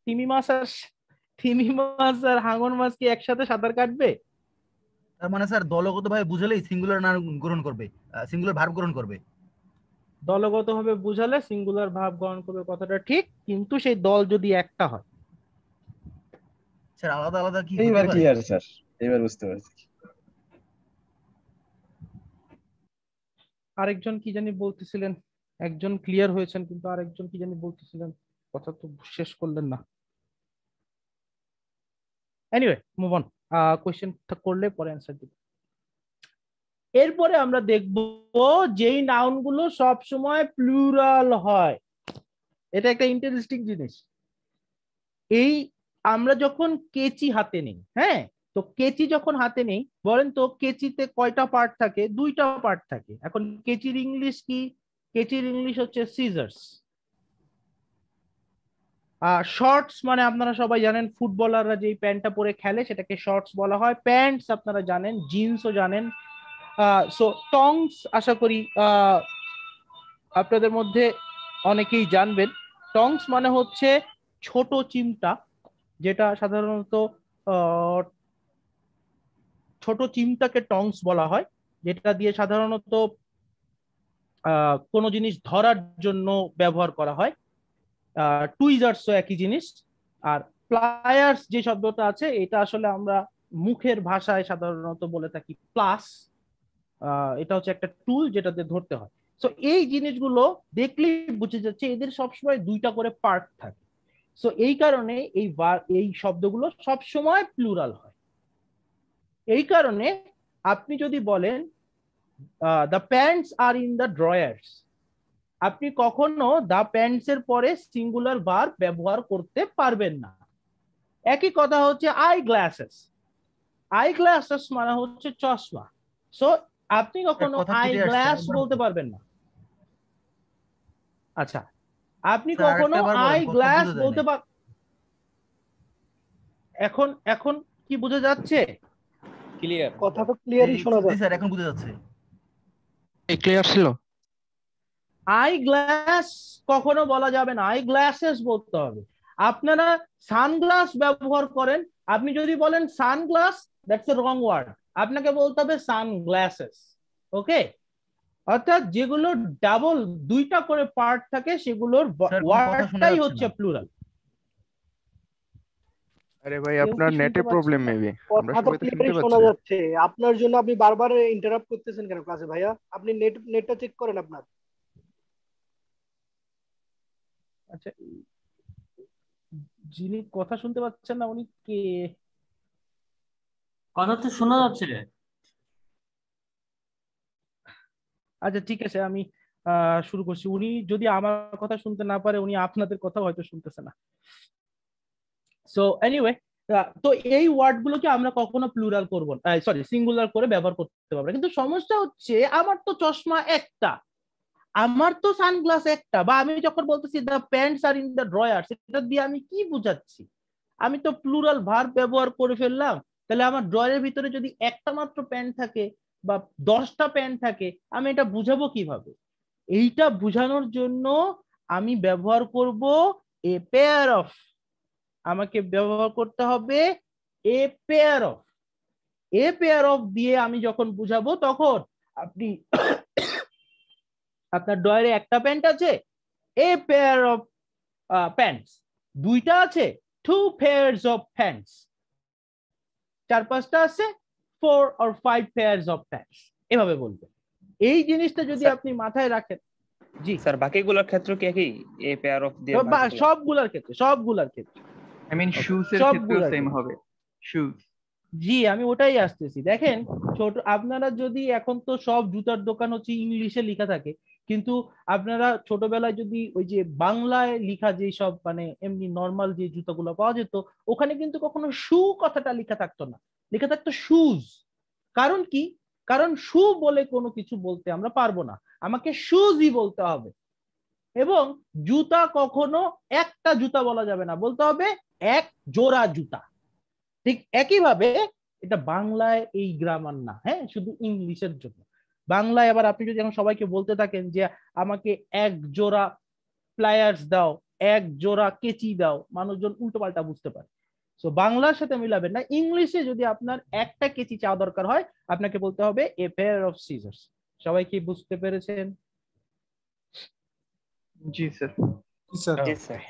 তিমি মাছ আর হাঙর মাছ কি একসাথে সাঁতার কাটবে? তার মানে স্যার দলগত ভাবে বুঝালেই সিঙ্গুলার নাউন গ্রহণ করবে, সিঙ্গুলার ভার্ব গ্রহণ করবে। দলগত ভাবে বুঝালে সিঙ্গুলার ভাব গ্রহণ করবে, কথাটা ঠিক, কিন্তু সেই দল যদি একটা হয়। স্যার আলাদা আলাদা কি এইবার হতে পারে? ক্লিয়ার স্যার, এবার বুঝতে পারছি। আরেকজন কি জানি বলতেছিলেন, একজন ক্লিয়ার হয়েছেন, কিন্তু আরেকজন কি জানি বলতেছিলেন, কথা তো শেষ করলেন না। এনিওয়ে মুভ অন, কোশ্চেন করলে পরে অ্যান্সার দিব। এরপরে আমরা দেখব যেই নাউন গুলো সব সময় প্লুরাল হয়। এটা একটা ইন্টারেস্টিং জিনিস। এই আমরা যখন কেচি হাতে নেই, হ্যাঁ, তো কেচি যখন হাতে নেই, বলেন তো কেচিতে কয়টা পার্ট থাকে? দুইটা পার্ট থাকে। এখন কেচির ইংলিশ কি? কেচির ইংলিশ হচ্ছে সিজার্স। শর্টস মানে আপনারা সবাই জানেন, ফুটবলাররা যেই প্যান্টটা পরে খেলে সেটাকে শর্টস বলা হয়। প্যান্টস আপনারা জানেন, জিন্সও জানেন। সো টংস আশা করি আপনাদের মধ্যে অনেকেই জানবেন। টংস মানে হচ্ছে ছোট চিমটা, যেটা সাধারণত ছোট চিমটাকে টংস বলা হয়, যেটা দিয়ে সাধারণত কোনো জিনিস ধরার জন্য ব্যবহার করা হয়। টুইজার্সও একই জিনিস। আর প্লায়ার্স যে শব্দটা আছে এটা আসলে আমরা মুখের ভাষায় সাধারণত বলে থাকি প্লাস। এটা হচ্ছে একটা টুল যেটা দিয়ে ধরতে হয়। সো এই জিনিসগুলো দেখলেই বুঝে যাচ্ছে এদের সবসময় দুইটা করে পার্ট থাকে। সো এই কারণে এই শব্দগুলো সবসময় প্লুরাল হয়। এই কারণে আপনি যদি বলেন the pants are in the drawers, আপনি কখনো দ্য প্যান্টস এর পরে সিঙ্গুলার ভার্ব ব্যবহার করতে পারবেন না। একই কথা হচ্ছে আই গ্লাসেস। আই গ্লাসেস মানে হচ্ছে চশমা। সো আপনি কখনো কথা আই clear আসছে, গ্লাস একবার বলতে পারবেন না। আচ্ছা, আপনি স্যার, কখনো আরেকটা বার বলেন, আই কথা গ্লাস বোঝা যায় বলতে না। পার এখন কি বোঝা যাচ্ছে? ক্লিয়ার। কথা তো ক্লিয়ারই শোনা জি যাচ্ছে। স্যার, এখন বুঝা যাচ্ছে। ক্লিয়ার ছিল? আই গ্লাস কখনো বলা যাবে না, আই গ্লাসেস বলতে হবে। আপনারা সানগ্লাস ব্যবহার করেন, আপনি যদি বলেন sunglass, that's a wrong word, আপনাকে বলতে হবে সানগ্লাসেস। ওকে, অর্থাৎ যেগুলো ডাবল দুইটা করে পার্ট থাকে সেগুলোর স্যার, কোনো কথা শোনা ওয়ার্ডটাই যাচ্ছে হচ্ছে না। প্লুরাল। আরে ভাই, কেউ আপনার কি নেটে শুনতে প্রবলেম পাচ্ছেন না? মেবি, আমরা কথা তো সবাই তো শুনতে ক্লিয়ারই শোনা পাচ্ছি। যাচ্ছে। আপনার জন্য আপনি বারবার ইন্টারাপ্ট করতেছেন কেন ক্লাসে ভাইয়া? আপনি নেটটা চেক করেন আপনার। আচ্ছা, যিনি কথা শুনতে পাচ্ছেন না উনি কে? কথা তো শোনা যাচ্ছে। আচ্ছা ঠিক আছে, আমি শুরু করছি। উনি যদি আমার কথা শুনতে না পারে, উনি আপনাদের কথা হয়তো শুনতেছে না। সো এনিওয়ে, তো এই ওয়ার্ড গুলোকে আমরা কখনো প্লুরাল করব না, সরি সিঙ্গুলার করে ব্যবহার করতে পারবো না। কিন্তু সমস্যা হচ্ছে আমার তো চশমা একটা, আমার তো সানগ্লাস একটা, বা আমি যখন বলতেছি the pants are in the drawer, সেটা দিয়ে আমি কি বুঝাচ্ছি? আমি তো প্লুরাল ভার্ব ব্যবহার করে ফেললাম। তাহলে আমার ড্রয়ারের ভিতরে যদি একটা মাত্র প্যান্ট থাকে বা 10টা প্যান্ট থাকে, আমি এটা বুঝাবো কিভাবে? এইটা বুঝানোর জন্য আমি ব্যবহার করব এ পেয়ার অফ। আমাকে ব্যবহার করতে হবে এ pair of. A pair of দিয়ে আমি যখন বুঝাবো, তখন আপনি আপনার ড্রয়ারে একটা প্যান্ট আছে, এ পেয়ার অফ প্যান্টস। দুইটা আছে, 2 pairs of pants। 4-5টা আছে, 4 or 5 pairs of pants। এভাবে বলবেন। এই জিনিসটা যদি আপনি মাথায় রাখেন। জি স্যার, বাকিগুলোর ক্ষেত্রে কি একই এ পেয়ার অফ দিয়ে? সবগুলোর ক্ষেত্রে আই মিন শুজ এর ক্ষেত্রেও সেম হবে, শুজ। জি, আমি ওটাই আসতেছি। দেখেন, ছোট আপনারা যদি, এখন তো সব জুতার দোকান হচ্ছে ইংলিশে লেখা থাকে, কিন্তু আপনারা ছোটবেলায় যদি ওই যে বাংলায় লেখা যে সব মানে এমনি নর্মাল যে জুতাগুলো পাওয়া যেত, ওখানে কিন্তু কখনো শু কথাটা লেখা থাকতো না, লেখা থাকতো শুজ। কারণ কি? কারণ শু বলে কোনো কিছু বলতে আমরা পারবো না, আমাকে শুজই বলতে হবে। এবং জুতা কখনো একটা জুতা বলা যাবে না, বলতে হবে এক জোড়া জুতা। ঠিক একইভাবে এটা বাংলায় এই গ্রামার না, হ্যাঁ, শুধু ইংলিশের জন্য। বাংলায় আবার আপনি যদি এখন সবাইকে বলতে থাকেন যে আমাকে এক জোড়া প্লায়ার্স দাও, এক জোড়া কেচি দাও, মানুষজন উল্টো পাল্টা বুঝতে পারে। তো বাংলার সাথে মিলাবেন না। ইংলিশে যদি আপনার একটা কেচি চাওয়া দরকার হয়, আপনাকে বলতে হবে এ পেয়ার অফ সিজার্স। সবাই কি বুঝতে পেরেছেন? জি স্যার। জি স্যার।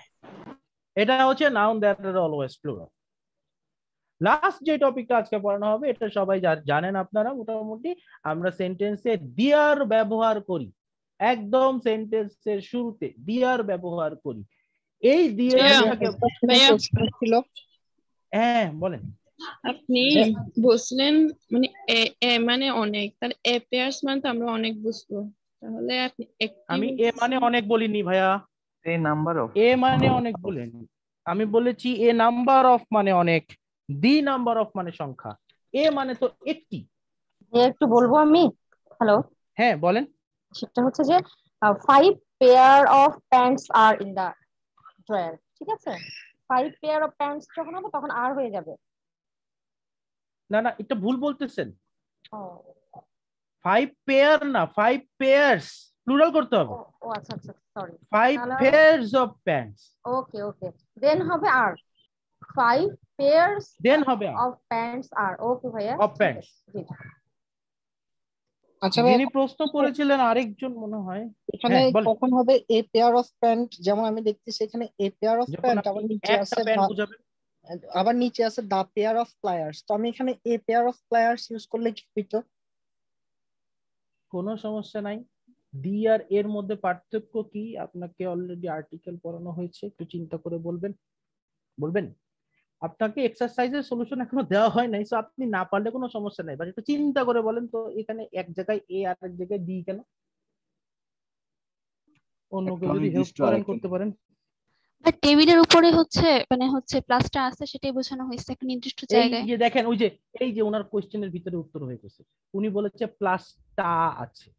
এটা হচ্ছে noun that are always plural. Last যে টপিকটা আজকে পড়ানো হবে, এটা সবাই জানেন আপনারা মোটামুটি। আমরা সেন্টেন্সে ডিয়ার ব্যবহার করি, একদম সেন্টেন্সের শুরুতে ডিয়ার ব্যবহার করি। এই ডিয়ারটাকে, হ্যাঁ বলেন। আপনি বলছিলেন মানে মানে অনেক, তাহলে এ পেয়ার্স মানে তো আমরা অনেক বুঝবো, তাহলে আপনি আমি এ মানে অনেক বলিনি ভাইয়া, এ নাম্বার অফ, এ মানে অনেক বলিনি। আমি বলেছি এ নাম্বার অফ মানে অনেক, দি নাম্বার অফ মানে সংখ্যা, এ মানে তো একটি। একটু বলবো আমি? হ্যালো, হ্যাঁ বলেন। সেটা হচ্ছে যে 5 pair of pants are in the drawer. ঠিক আছে, 5 পেয়ার অফ প্যান্টস যখন হবে তখন আর হয়ে যাবে। না না, এটা ভুল বলতেছেন। 5 পেয়ার না, 5 পেয়ার্স প্লুরাল করতে হবে। ও আচ্ছা আচ্ছা, সরি। 5 pairs of pants। ওকে ওকে, দেন হবে আর। 5 pairs দেন হবে of pants are ওকে ভাইয়া অফ প্যান্টস। জি আচ্ছা ভাই যিনি প্রশ্ন করেছিলেন আরেকজন মনে হয়, এখানে হ্যাঁ বল। কখন হবে এ পেয়ার অফ প্যান্ট? যেমন আমি দেখতেছি এখানে এ পেয়ার অফ যখন প্যান্ট, আপনি আবার নিচে একটা আছে প্যান্ট বুঝাবেন, আবার নিচে আছে দা পেয়ার অফ প্লায়ার্স। তো আমি এখানে এ পেয়ার অফ প্লায়ার্স ইউজ করলে কি হইতো? কোনো সমস্যা নাই। ডি আর এর মধ্যে পার্থক্য কি আপনাকে অলরেডি আর্টিকেল পড়ানো হয়েছে, একটু চিন্তা করে বলবেন। আপনাকে এক্সারসাইজের সলিউশন এখনো দেওয়া হয় নাই, সো আপনি না পারলে কোনো সমস্যা নাই, বাট একটু চিন্তা করে বলেন তো এখানে এক জায়গায় এ আর এক জায়গায় ডি কেন? অন্য কেউ যদি হেল্প করেন করতে পারেন। বাট টেবিলের উপরে হচ্ছে প্লাসটা আছে, সেটাই বোঝানো হয়েছে একটা নির্দিষ্ট এই জায়গায়। যে দেখেন এই যে ওনার কোশ্চেনের ভিতরে উত্তর হয়ে গেছে। উনি বলেছে প্লাসটা আছে,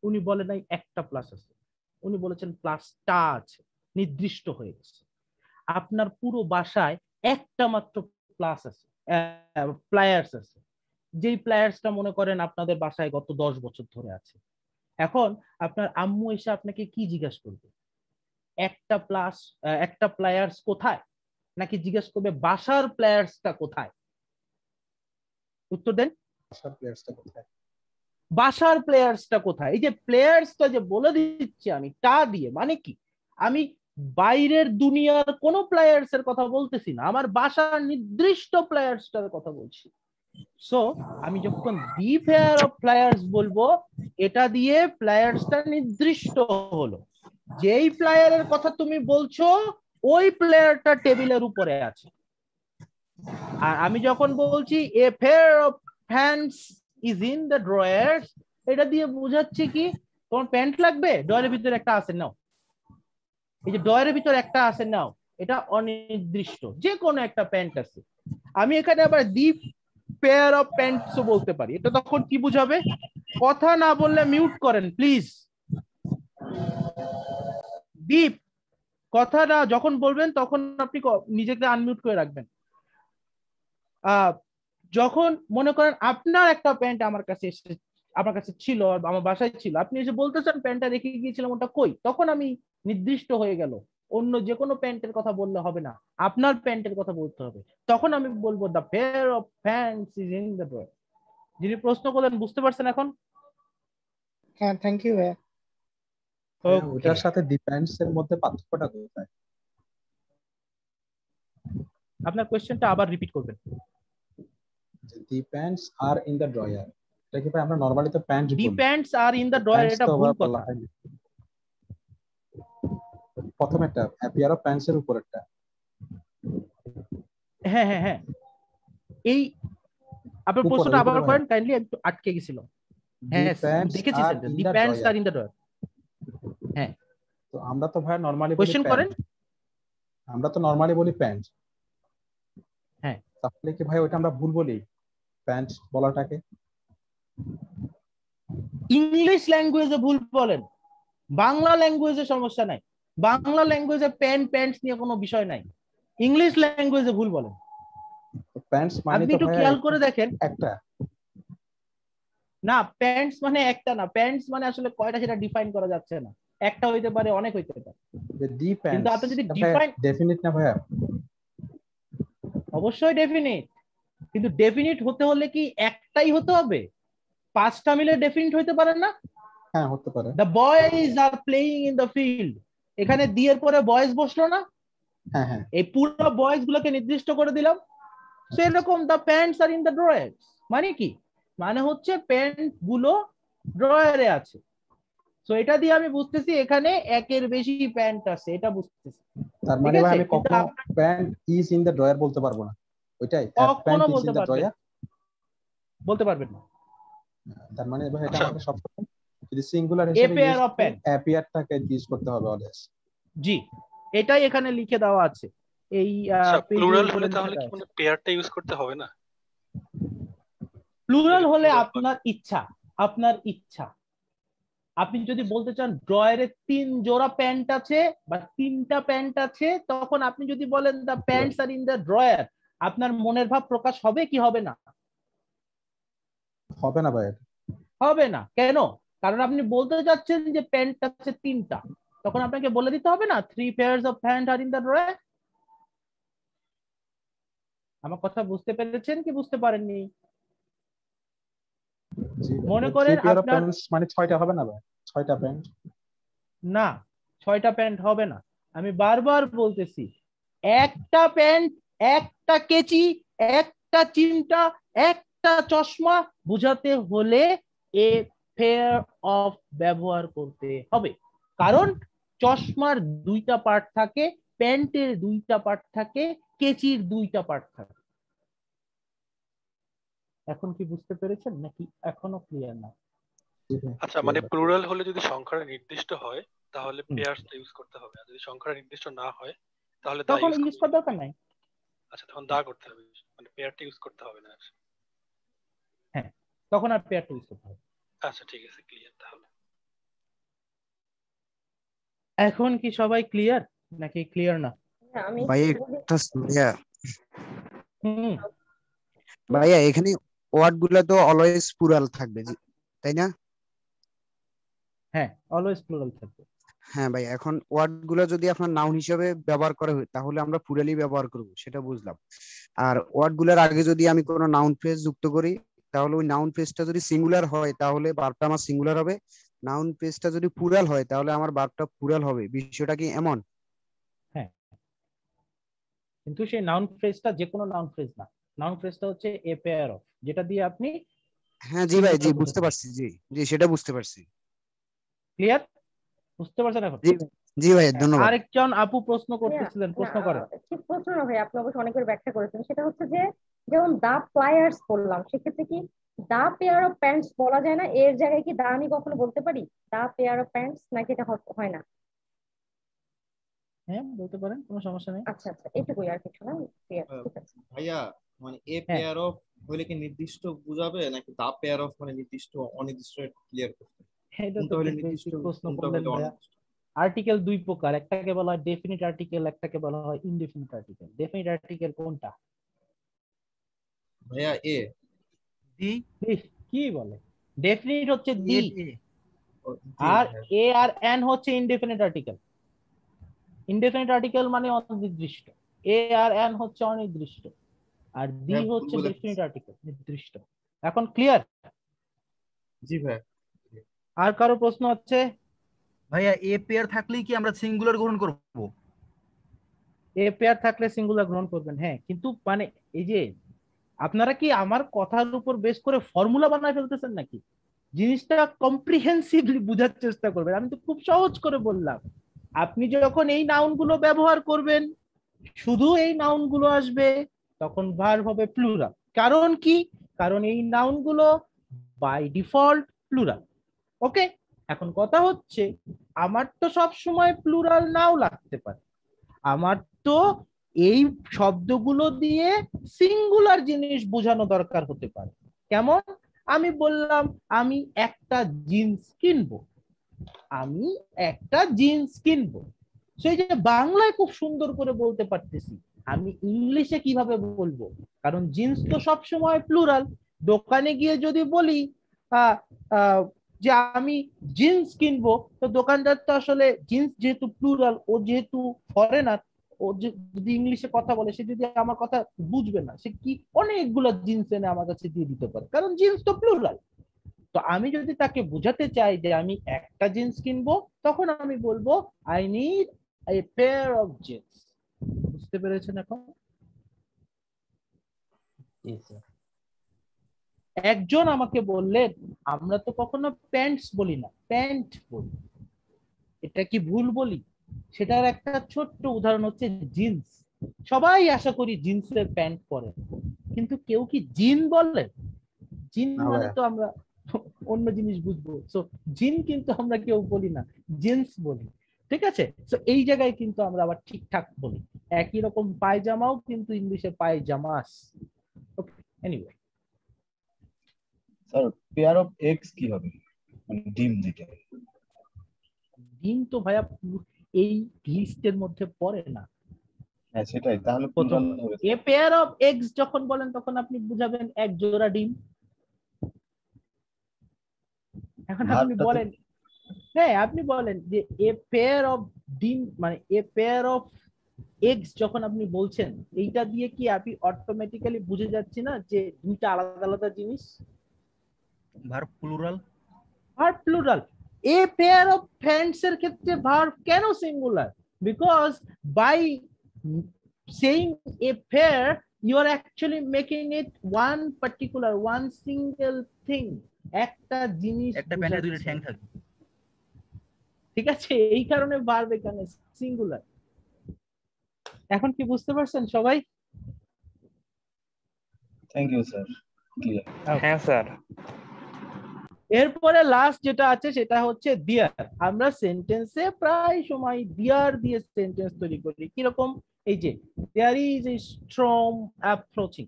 উনি বলে নাই একটা প্লাস আছে, উনি বলেছেন প্লাসটা আছে, নির্দিষ্ট হয়ে গেছে। আপনার পুরো বাসায় একটা মাত্র প্লাস আছে, প্লায়ার্স আছে, যেই প্লায়ার্সটা মনে করেন আপনাদের বাসায় গত 10 বছর ধরে আছে। এখন আপনার আম্মু এসে আপনাকে কি জিজ্ঞাসা করবে? একটা প্লায়ার্স কোথায়, নাকি জিজ্ঞেস করবে বাসার প্লেয়ার্সটা কোথায়? উত্তর দেন। বাসার প্লেয়ার্সটা কোথায়? এই যে প্লেয়ার্সটা যে বলে দিচ্ছি আমি টা দিয়ে, মানে কি আমি বাইরের দুনিয়ার কোন প্লেয়ার্স এর কথা বলতেছি না, আমার বাসার নির্দিষ্ট প্লেয়ার্সটার কথা বলছি। সো আমি যখন দি পেয়ার অফ প্লেয়ার্স বলবো, এটা দিয়ে প্লেয়ার্সটা নির্দিষ্ট হলো। যেই প্লেয়ারের কথা তুমি বলছো ওই প্লেয়ারটা টেবিলের উপরে আছে। আর আমি যখন বলছি এ pair of pants is in the drawers, এটা দিয়ে বোঝাচ্ছি কি তোমার প্যান্ট লাগবে, ড্রয়ারের ভিতরে একটা আছে নাও। এই যে ড্রয়ারের ভিতরে একটা আছে নাও, এটা অনির্দিষ্ট, যে কোনো একটা প্যান্ট আছে। আমি এখানে আবার দি পেয়ার অফ প্যান্টসও বলতে পারি। এটা তখন কি বুঝাবে? কথা না বললে মিউট করেন প্লিজ। দীপ কথা না যখন বলবেন তখন আপনি নিজেকে আনমিউট করে রাখবেন। যখন মনে করেন আপনার একটা প্যান্ট আমার কাছে ছিল, আমার বাসায় ছিল, আপনি এসে বলতেছেন প্যান্টটা রেখে গিয়েছিলাম ওটা কই, তখন আমি নির্দিষ্ট হয়ে গেল। অন্য যে কোনো প্যান্টের কথা বললে হবে না, আপনার প্যান্টের কথা বলতে হবে। তখন আমি বলবো the pair of pants is in the drawer. যিনি প্রশ্ন করলেন বুঝতে পারছেন এখন? হ্যাঁ, থ্যাংক ইউ ভাইয়া। ওটার সাথে ডিপেন্ডস এর মধ্যে পার্থক্যটা কোথায়? আপনার কোশ্চেনটা আবার রিপিট করবেন। Depends are in the drawer, এটা কি ভাই আমরা নরমালি তো প্যান্ট বলি। Depends are in the drawer, এটা ভুল কথা। প্রথমেরটা পেয়ার অফ প্যান্টস এর উপরেরটা। হ্যাঁ হ্যাঁ হ্যাঁ, এই আপনার প্রশ্নটা আবার করেন কাইন্ডলি, একটু আটকে গেছিল। হ্যাঁ দেখেছি sir, depends are in the drawer. হ্যাঁ, তো আমরা তো ভাই নরমালি কোশ্চেন করেন, আমরা তো নরমালি বলি প্যান্ট। হ্যাঁ, তাহলে কি ভাই ওটা আমরা ভুল বলি প্যান্ট বলাটাকে? ইংলিশ ল্যাঙ্গুয়েজে ভুল বলেন, বাংলা ল্যাঙ্গুয়েজে সমস্যা নাই। বাংলা ল্যাঙ্গুয়েজে প্যান্টস নিয়ে কোনো বিষয় নাই, ইংলিশ ল্যাঙ্গুয়েজে ভুল বলেন। প্যান্টস মানে আপনি একটু খেয়াল করে দেখেন, একটা না প্যান্টস মানে একটা না, প্যান্টস মানে আসলে কয়টা সেটা ডিফাইন করা যাচ্ছে না, একটা হইতে পারে অনেক হইতে পারে। কিন্তু আপনি যদি ডিফাইন ডেফিনিট না ভাইয়া? অবশ্যই ডেফিনিট, কিন্তু ডেফিনিট হতে হলে কি একটাই হতে হবে? 5টা মিলে ডেফিনিট হইতে পারে না? হ্যাঁ হতে পারে। The boys are playing in the field, এখানে দিয়ের পরে বয়েজ বসলো না? হ্যাঁ হ্যাঁ, এই পুরো বয়েজ গুলোকে নির্দিষ্ট করে দিলাম। সেরকম the pants are in the drawers মানে কি? মানে হচ্ছে প্যান্ট গুলো ড্রয়ারে আছে। সো এটা দিয়ে আমি বুঝতেছি এখানে একের বেশি প্যান্ট আছে, এটা বুঝতেছি। তার মানে ভাই আমি কখনো pant is in the drawer বলতে পারবো না, ওইটাই কখনো বলতে পারবেন না। তার মানে ভাই এটা আমাকে সব যদি সিঙ্গুলার হিসেবে অ্যাপিয়ারটাকে ইউজ করতে হবে অলওয়েজ। জি, এটাই এখানে লিখে দেওয়া আছে। এই প্লুরাল হলে তাহলে কি মানে পেয়ারটা ইউজ করতে হবে না? প্লুরাল হলে আপনার ইচ্ছা, আপনার ইচ্ছা। আপনি যদি বলতে চান ড্রয়ারে 3 জোড়া প্যান্ট আছে বা 3টা প্যান্ট আছে, তখন আপনি যদি বলেন the pants are in the drawer, আপনার মনের ভাব প্রকাশ হবে কি হবে না? হবে না ভাই, হবে না। কেন? কারণ আপনি বলতে যাচ্ছেন যে প্যান্ট আছে 3টা, তখন আপনাকে বলে দিতে হবে না 3 pairs of pants are in the drawer। আমার কথা বুঝতে পেরেছেন কি বুঝতে পারেননি? জি মনে করেন পেয়ার অফ আপনার প্যান্টস মানে 6টা হবে না ভাই? 6টা প্যান্ট? না, 6টা প্যান্ট হবে না। আমি বারবার বলতেছি, একটা প্যান্ট, একটা কেচি, একটা চিমটা, একটা চশমা বুঝাতে হলে এ পেয়ার অফ ব্যবহার করতে হবে। কারণ চশমার 2টা পার্ট থাকে, প্যান্টের 2টা পার্ট থাকে, কেচির 2টা পার্ট থাকে। এখন কি বুঝতে পেরেছেন নাকি এখনো ক্লিয়ার না? আচ্ছা, মানে প্লুরাল হলে যদি সংখ্যাটা নির্দিষ্ট হয় তাহলে পেয়ারস ইউজ করতে হবে, আর যদি সংখ্যাটা নির্দিষ্ট না হয় তাহলে দা তখন ইউজ ইউজ করার দরকার নাই। আচ্ছা, তখন দা করতে হবে, মানে পেয়ারটা ইউজ করতে হবে না। হ্যাঁ, তখন আর পেয়ারটা ইউজ করতে হবে। আচ্ছা ঠিক আছে, ক্লিয়ার তাহলে। এখন কি সবাই ক্লিয়ার নাকি ক্লিয়ার না? ভাই একটা হুম, ভাইয়া এখানে ওয়ার্ড গুলা তো অলওয়েজ প্লুরাল থাকবে তাই না? হ্যাঁ, অলওয়েজ প্লুরাল থাকবে। হ্যাঁ ভাই, এখন ওয়ার্ড গুলা যদি আপনার নাউন হিসেবে ব্যবহার করা হয় তাহলে আমরা প্লুরালি ব্যবহার করব, সেটা বুঝলাম। আর ওয়ার্ড গুলার আগে যদি আমি কোনো নাউন ফ্রেজ যুক্ত করি তাহলে ওই নাউন ফ্রেজটা যদি সিঙ্গুলার হয় তাহলে ভার্বটা আমার সিঙ্গুলার হবে, নাউন ফ্রেজটা যদি প্লুরাল হয় তাহলে আমার ভার্বটা প্লুরাল হবে। বিষয়টা কি এমন? হ্যাঁ, কিন্তু সেই নাউন ফ্রেজটা যে কোনো নাউন ফ্রেজ না, নাউন ফ্রেজটা হচ্ছে এ পেয়ার অফ, যেটা দিয়ে আপনি হ্যাঁ জি ভাই, জি বুঝতে পারছি, জি জি সেটা বুঝতে পারছি। ক্লিয়ার? বুঝতে পারছেন এখন? জি জি ভাই, ধন্যবাদ। আরেকজন আপু প্রশ্ন করতেছিলেন, প্রশ্ন করেন। ঠিক প্রশ্ন না ভাই, আপনি অবশ্য অনেকবার ব্যাখ্যা করেছেন। সেটা হচ্ছে যে যেমন দা প্লায়ার্স বললাম, সেক্ষেত্রে কি দা পেয়ার অফ প্যান্টস বলা যায় না? এর জায়গায় কি দা আমি কখনো বলতে পারি দা পেয়ার অফ প্যান্টস, নাকি এটা হয় না? হ্যাঁ, বলতে পারেন, কোনো সমস্যা নেই। আচ্ছা আচ্ছা, এইটুকুই, আর কিছু না। ঠিক আছে ভাইয়া, মানে এ পেয়ার অফ হইলে কি নির্দিষ্ট বুঝাবে নাকি দা পেয়ার অফ মানে নির্দিষ্ট অনির্দিষ্ট ক্লিয়ার করতে? এটা তো কোনটা হইলে খুব নির্দিষ্ট, বেসিক প্রশ্ন কোনটা করলেন হইলে ভাইয়া। অনির্দিষ্ট? আর্টিকেল 2 প্রকার, একটাকে বলা হয় ডেফিনিট আর্টিকেল, একটাকে বলা হয় ইনডেফিনিট আর্টিকেল। ডেফিনিট আর্টিকেল কোনটা ভাইয়া? এ দি। কি বলে? ডেফিনিট হচ্ছে দি, আর আর এ আর এন হচ্ছে ইনডেফিনিট আর্টিকেল। ইনডেফিনিট আর্টিকেল মানে অনির্দিষ্ট, এ আর এন হচ্ছে অনির্দিষ্ট, আর দি হচ্ছে ডেফিনিট আর্টিকেল, নির্দিষ্ট। এখন ক্লিয়ার? জি ভাই। আর কারো প্রশ্ন আছে? ভাইয়া এ পেয়ার থাকলেই কি আমরা সিঙ্গুলার গ্রহণ করব? এ পেয়ার থাকলে সিঙ্গুলার গ্রহণ করবেন, হ্যাঁ। কিন্তু মানে এই যে আপনারা কি আমার কথার উপর বেস করে ফর্মুলা বানায় ফেলতেছেন নাকি? জিনিসটা কম্প্রিহেন্সিভলি বোঝার চেষ্টা করবেন। আমি তো খুব সহজ করে বললাম, আপনি যখন এই নাউন গুলো ব্যবহার করবেন, শুধু এই নাউন গুলো আসবে, তখন ভার্ব হবে প্লুরাল। কারণ কি? কারণ এই নাউন গুলো বাই ডিফল্ট প্লুরাল। ওকে, এখন কথা হচ্ছে, আমার তো সব সময় প্লুরাল নাও লাগতে পারে, আমার তো এই শব্দগুলো দিয়ে সিঙ্গুলার জিনিস বোঝানো দরকার হতে পারে। কেমন? আমি বললাম আমি একটা জিন্স কিনবো, আমি একটা জিন্স কিনবো, সেই যে বাংলায় খুব সুন্দর করে বলতে পারতেছি, আমি ইংলিশে কিভাবে বলবো? কারণ জিন্স তো সবসময় প্লুরাল। দোকানে গিয়ে যদি বলি যে আমি জিন্স কিনবো, তো দোকানদার তো আসলে জিন্স যেহেতু প্লুরাল, ও যেহেতু ফরেনার, ও যদি ইংলিশে কথা বলে, সে যদি আমার কথা বুঝবে না, সে কি অনেকগুলো জিন্স এনে আমার কাছে দিয়ে দিতে পারে, কারণ জিন্স তো প্লুরাল। তো আমি যদি তাকে বোঝাতে চাই যে আমি একটা জিন্স কিনবো, তখন আমি বলবো I need a pair of jeans. বুঝতে পেরেছেন এখন? একজন আমাকে বললেন, আমরা তো কখনো প্যান্টস বলি না, প্যান্ট বলি, এটা কি ভুল বলি? সেটার একটা ছোট্ট উদাহরণ হচ্ছে জিন্স। সবাই আশা করি জিন্সের প্যান্ট পরে, কিন্তু কেউ কি জিন বলে? জিন মানে তো আমরা অন্য জিনিস বুঝবো, সো জিন কিন্তু আমরা কেউ বলি না, জিন্স বলি। ঠিক আছে, তো এই জায়গায় কিন্তু আমরা আবার ঠিকঠাক বলি। একই রকম পায়জামাও কিন্তু ইংলিশে pyjamas. Okay, anyway. Sir pair of eggs কি হবে? মানে ডিম যেটা। ডিম তো ভাইয়া এই লিস্টের মধ্যে পড়ে না। হ্যাঁ সেটাই, তাহলে প্রথম এ পেয়ার অফ এগস যখন বলেন তখন আপনি বুঝাবেন এক জোড়া ডিম। এখন আপনি বলেন, হ্যাঁ আপনি বলেন যে এ পেয়ার অফ ডিম মানে এ পেয়ার অফ এক্স যখন আপনি বলছেন এইটা দিয়ে কি আপনি অটোমেটিক্যালি বুঝে যাচ্ছে না যে দুইটা আলাদা আলাদা জিনিস? Verb plural. Verb plural. A pair of friends এর ক্ষেত্রে ভার্ব কেন singular? Because by saying a pair you are actually making it one particular one single thing, একটা জিনিস, একটা প্যান্টের দুইটা ঠ্যাং থাকে, ঠিক আছে? এই কারণে ভার্ব এখানে সিঙ্গুলার। এখন কি বুঝতে পারছেন সবাই? Thank you sir, clear. হ্যাঁ স্যার। এরপরে লাস্ট যেটা আছে সেটা হচ্ছে দিয়ার। আমরা সেন্টেন্সে প্রায় সময় দিয়ার দিয়ে সেন্টেন্স তৈরি করি। কিরকম? এই যে there is a storm approaching,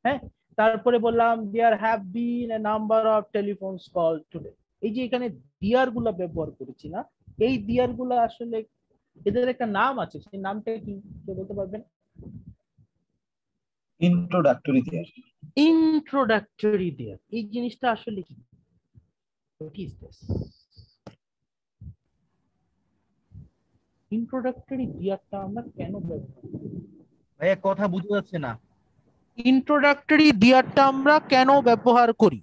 হ্যাঁ, তারপরে বললাম there have been a number of telephones call today. এই যে এখানে দিয়ার গুলা ব্যবহার করেছি না, এই দিয়ার গুলা আসলে এদের একটা নাম আছে, সেই নামটা কি কেউ বলতে পারবেন? ইন্ট্রোডাক্টরি দেয়ার। ইন্ট্রোডাক্টরি দেয়ার, এই জিনিসটা আসলে কি? What is this? ইন্ট্রোডাক্টরি দিয়ারটা আমরা কেন ব্যবহার করি? ভাই কথা বুঝতে যাচ্ছে না। ইন্ট্রোডাক্টরি দিয়ারটা আমরা কেন ব্যবহার করি?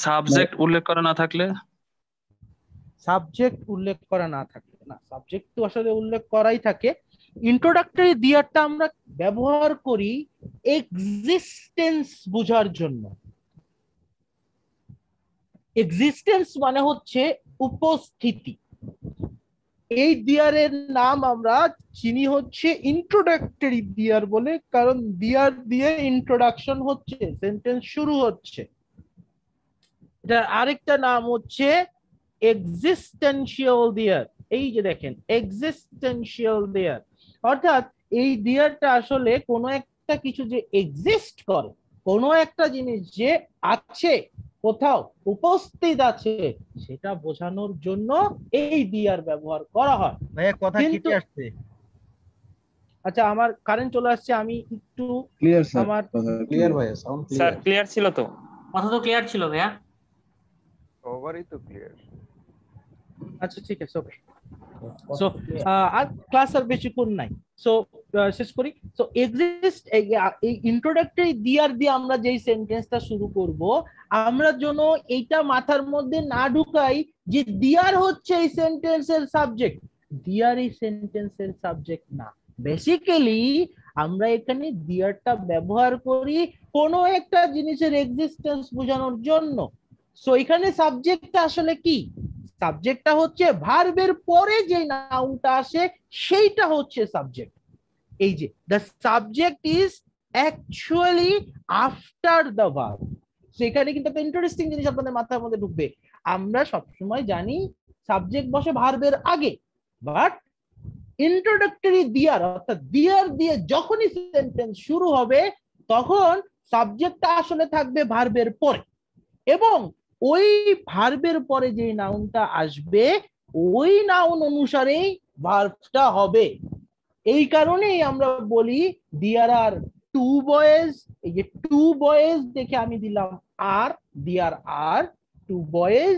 সাবজেক্ট উল্লেখ করা না থাকলে। সাবজেক্ট উল্লেখ করা না থাকলে না, সাবজেক্ট তো আসলে উল্লেখ করাই থাকে। ইন্ট্রোডাক্টরি দিয়ারটা আমরা ব্যবহার করি এক্সিস্টেন্স বোঝার জন্য। এক্সিস্টেন্স মানে হচ্ছে উপস্থিতি। এই দিয়ারের নাম আমরা চিনি হচ্ছে ইন্ট্রোডাক্টরি দিয়ার বলে, কারণ দিয়ার দিয়ে ইন্ট্রোডাকশন হচ্ছে, সেন্টেন্স শুরু হচ্ছে। এটার আরেকটা নাম হচ্ছে এক্সিস্টেন্সিয়াল দিয়ার। এই যে দেখেন এক্সিস্টেন্সিয়াল দিয়ার, অর্থাৎ এই দিয়ারটা আসলে কোনো একটা কিছু যে এক্সিস্ট করে, কোনো একটা জিনিস যে আছে, কোথাও উপস্থিত আছে, সেটা বোঝানোর জন্য এই দিয়ার ব্যবহার করা হয়। ভাইয়া কথা কেটে আসছে। আচ্ছা, আমার কারেন্ট চলে আসছে, আমি একটু ক্লিয়ার স্যার, আমার ক্লিয়ার ভাইয়া, সাউন্ড ক্লিয়ার। স্যার ক্লিয়ার ছিল তো? কথা তো ক্লিয়ার ছিল ভাইয়া। ওভারই তো ক্লিয়ার। আচ্ছা ঠিক আছে, ওকে। সো আর ক্লাস আর বেশিক্ষণ নাই, সো শেষ করি। সো এক্সিস্ট, এই ইন্ট্রোডাক্টরি দিয়ার দিয়ে আমরা যেই সেন্টেন্সটা শুরু করব, আমরা যেন এইটা মাথার মধ্যে না ঢুকাই যে দিয়ার হচ্ছে এই সেন্টেন্সের সাবজেক্ট। দিয়ার এই সেন্টেন্সের সাবজেক্ট না। বেসিক্যালি আমরা এখানে দিয়ারটা ব্যবহার করি কোনো একটা জিনিসের এক্সিস্টেন্স বোঝানোর জন্য। সো এখানে সাবজেক্টটা আসলে কি? সাবজেক্টটা হচ্ছে ভার্বের পরে যে নাউনটা আসে সেইটা হচ্ছে সাবজেক্ট। এই যে the subject is actually after the verb. সেখানে কিন্তু একটা ইন্টারেস্টিং জিনিস আপনাদের মাথার মধ্যে ঢুকবে। আমরা সবসময় জানি সাবজেক্ট বসে ভার্বের আগে, বাট ইন্ট্রোডাক্টরি দিয়ার অর্থাৎ দিয়ার দিয়ে যখনই সেন্টেন্স শুরু হবে তখন সাবজেক্টটা আসলে থাকবে ভার্বের পরে, এবং ওই ভার্বের পরে যে নাউনটা আসবে ওই নাউন অনুসারেই ভার্বটা হবে। এই কারণেই আমরা বলি দেয়ার আর টু বয়েজ। এই যে টু বয়েজ দেখে আমি দিলাম আর, দেয়ার আর টু বয়েজ।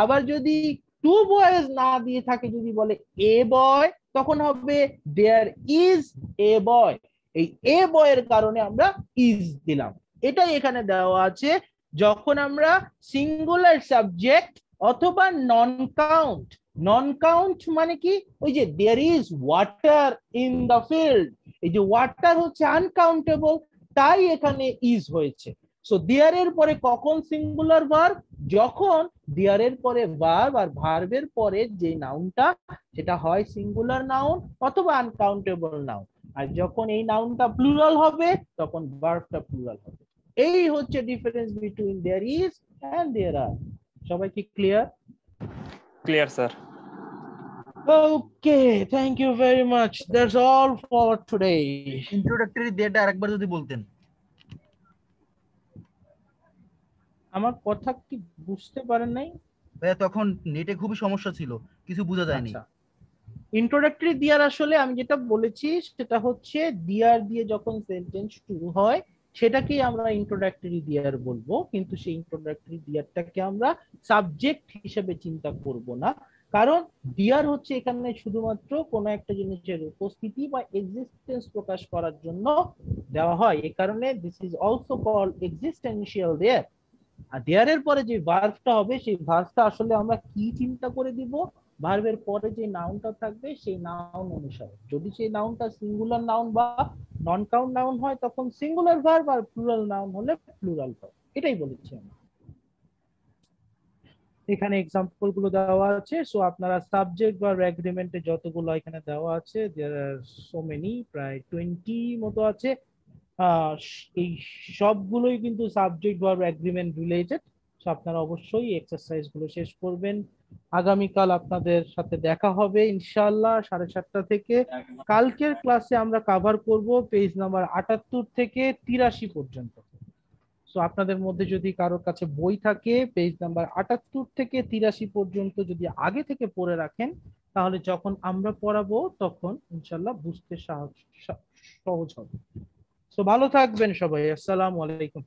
আবার যদি টু বয়েজ না দিয়ে থাকে, যদি বলে এ বয়, তখন হবে দেয়ার ইজ এ বয়। এই এ বয়ের কারণে আমরা ইজ দিলাম। এটাই এখানে দেওয়া আছে। যখন আমরা সিঙ্গুলার সাবজেক্ট অথবা নন কাউন্ট, নন কাউন্ট মানে কি? ওই যে there is water in the field, এই যে ওয়াটার হচ্ছে আনকাউন্টেবল, তাই এখানে ইজ হয়েছে। সো দেয়ার এর পরে কখন সিঙ্গুলার ভার্ব? যখন দেয়ার এর পরে ভার্ব আর ভার্বের পরে যে নাউনটা সেটা হয় সিঙ্গুলার নাউন অথবা আনকাউন্টেবল নাউন। আর যখন এই নাউনটা প্লুরাল হবে তখন ভার্বটা প্লুরাল হবে। এই হচ্ছে difference between there is and there are. সবাই কি clear? Clear sir. Okay, thank you very much. That's all for today. Introductory দিয়ারটা আরেকবার যদি বলতেন। আমার কথা কি বুঝতে পারেন নাই? ভাইয়া তখন নেটে খুবই সমস্যা ছিল, কিছু বোঝা যায়নি। ইন্ট্রোডাক্টরি দিয়ার আসলে আমি যেটা বলেছি সেটা হচ্ছে দিয়ার দিয়ে যখন সেন্টেন্স শুরু হয় সেটাকেই আমরা ইন্ট্রোডাক্টরি দিয়ার বলবো, কিন্তু সেই ইন্ট্রোডাক্টরি দিয়ারটাকে আমরা সাবজেক্ট হিসেবে চিন্তা করব না। কারণ ডিয়ার হচ্ছে এখানে শুধুমাত্র কোনো একটা জিনিসের উপস্থিতি বা এক্সিস্টেন্স প্রকাশ করার জন্য দেওয়া হয়। এই কারণে this is also called existential there. আর দেয়ারের পরে যে ভার্বটা হবে সেই ভার্বটা আসলে আমরা কি চিন্তা করে দিব, ভার্বের পরে যে নাউনটা থাকবে সেই নাউন অনুসারে। যদি সেই নাউনটা সিঙ্গুলার নাউন বা নন কাউন্ট নাউন হয় তখন সিঙ্গুলার ভার্ব, আর প্লুরাল নাউন হলে প্লুরাল ভার্ব। এটাই বলেছি আমি। এখানে এক্সাম্পল গুলো দেওয়া আছে। সো আপনারা সাবজেক্ট বা এগ্রিমেন্টে যতগুলো এখানে দেওয়া আছে, দেয়ার আর সো মেনি, প্রায় 20 মতো আছে। এই সবগুলোই কিন্তু সাবজেক্ট বা এগ্রিমেন্ট রিলেটেড। সো আপনারা অবশ্যই এক্সারসাইজ গুলো শেষ করবেন। আগামীকাল আপনাদের সাথে দেখা হবে ইনশাআল্লাহ 7:30 থেকে। কালকের ক্লাসে আমরা কভার করব পেজ নাম্বার 78 থেকে 83 পর্যন্ত। সো আপনাদের মধ্যে যদি কারোর কাছে বই থাকে পেজ নাম্বার 78 থেকে 83 পর্যন্ত যদি আগে থেকে পড়ে রাখেন, তাহলে যখন আমরা পড়াবো তখন ইনশাআল্লাহ বুঝতে সহজ হবে। সো ভালো থাকবেন সবাই। আসসালামু আলাইকুম।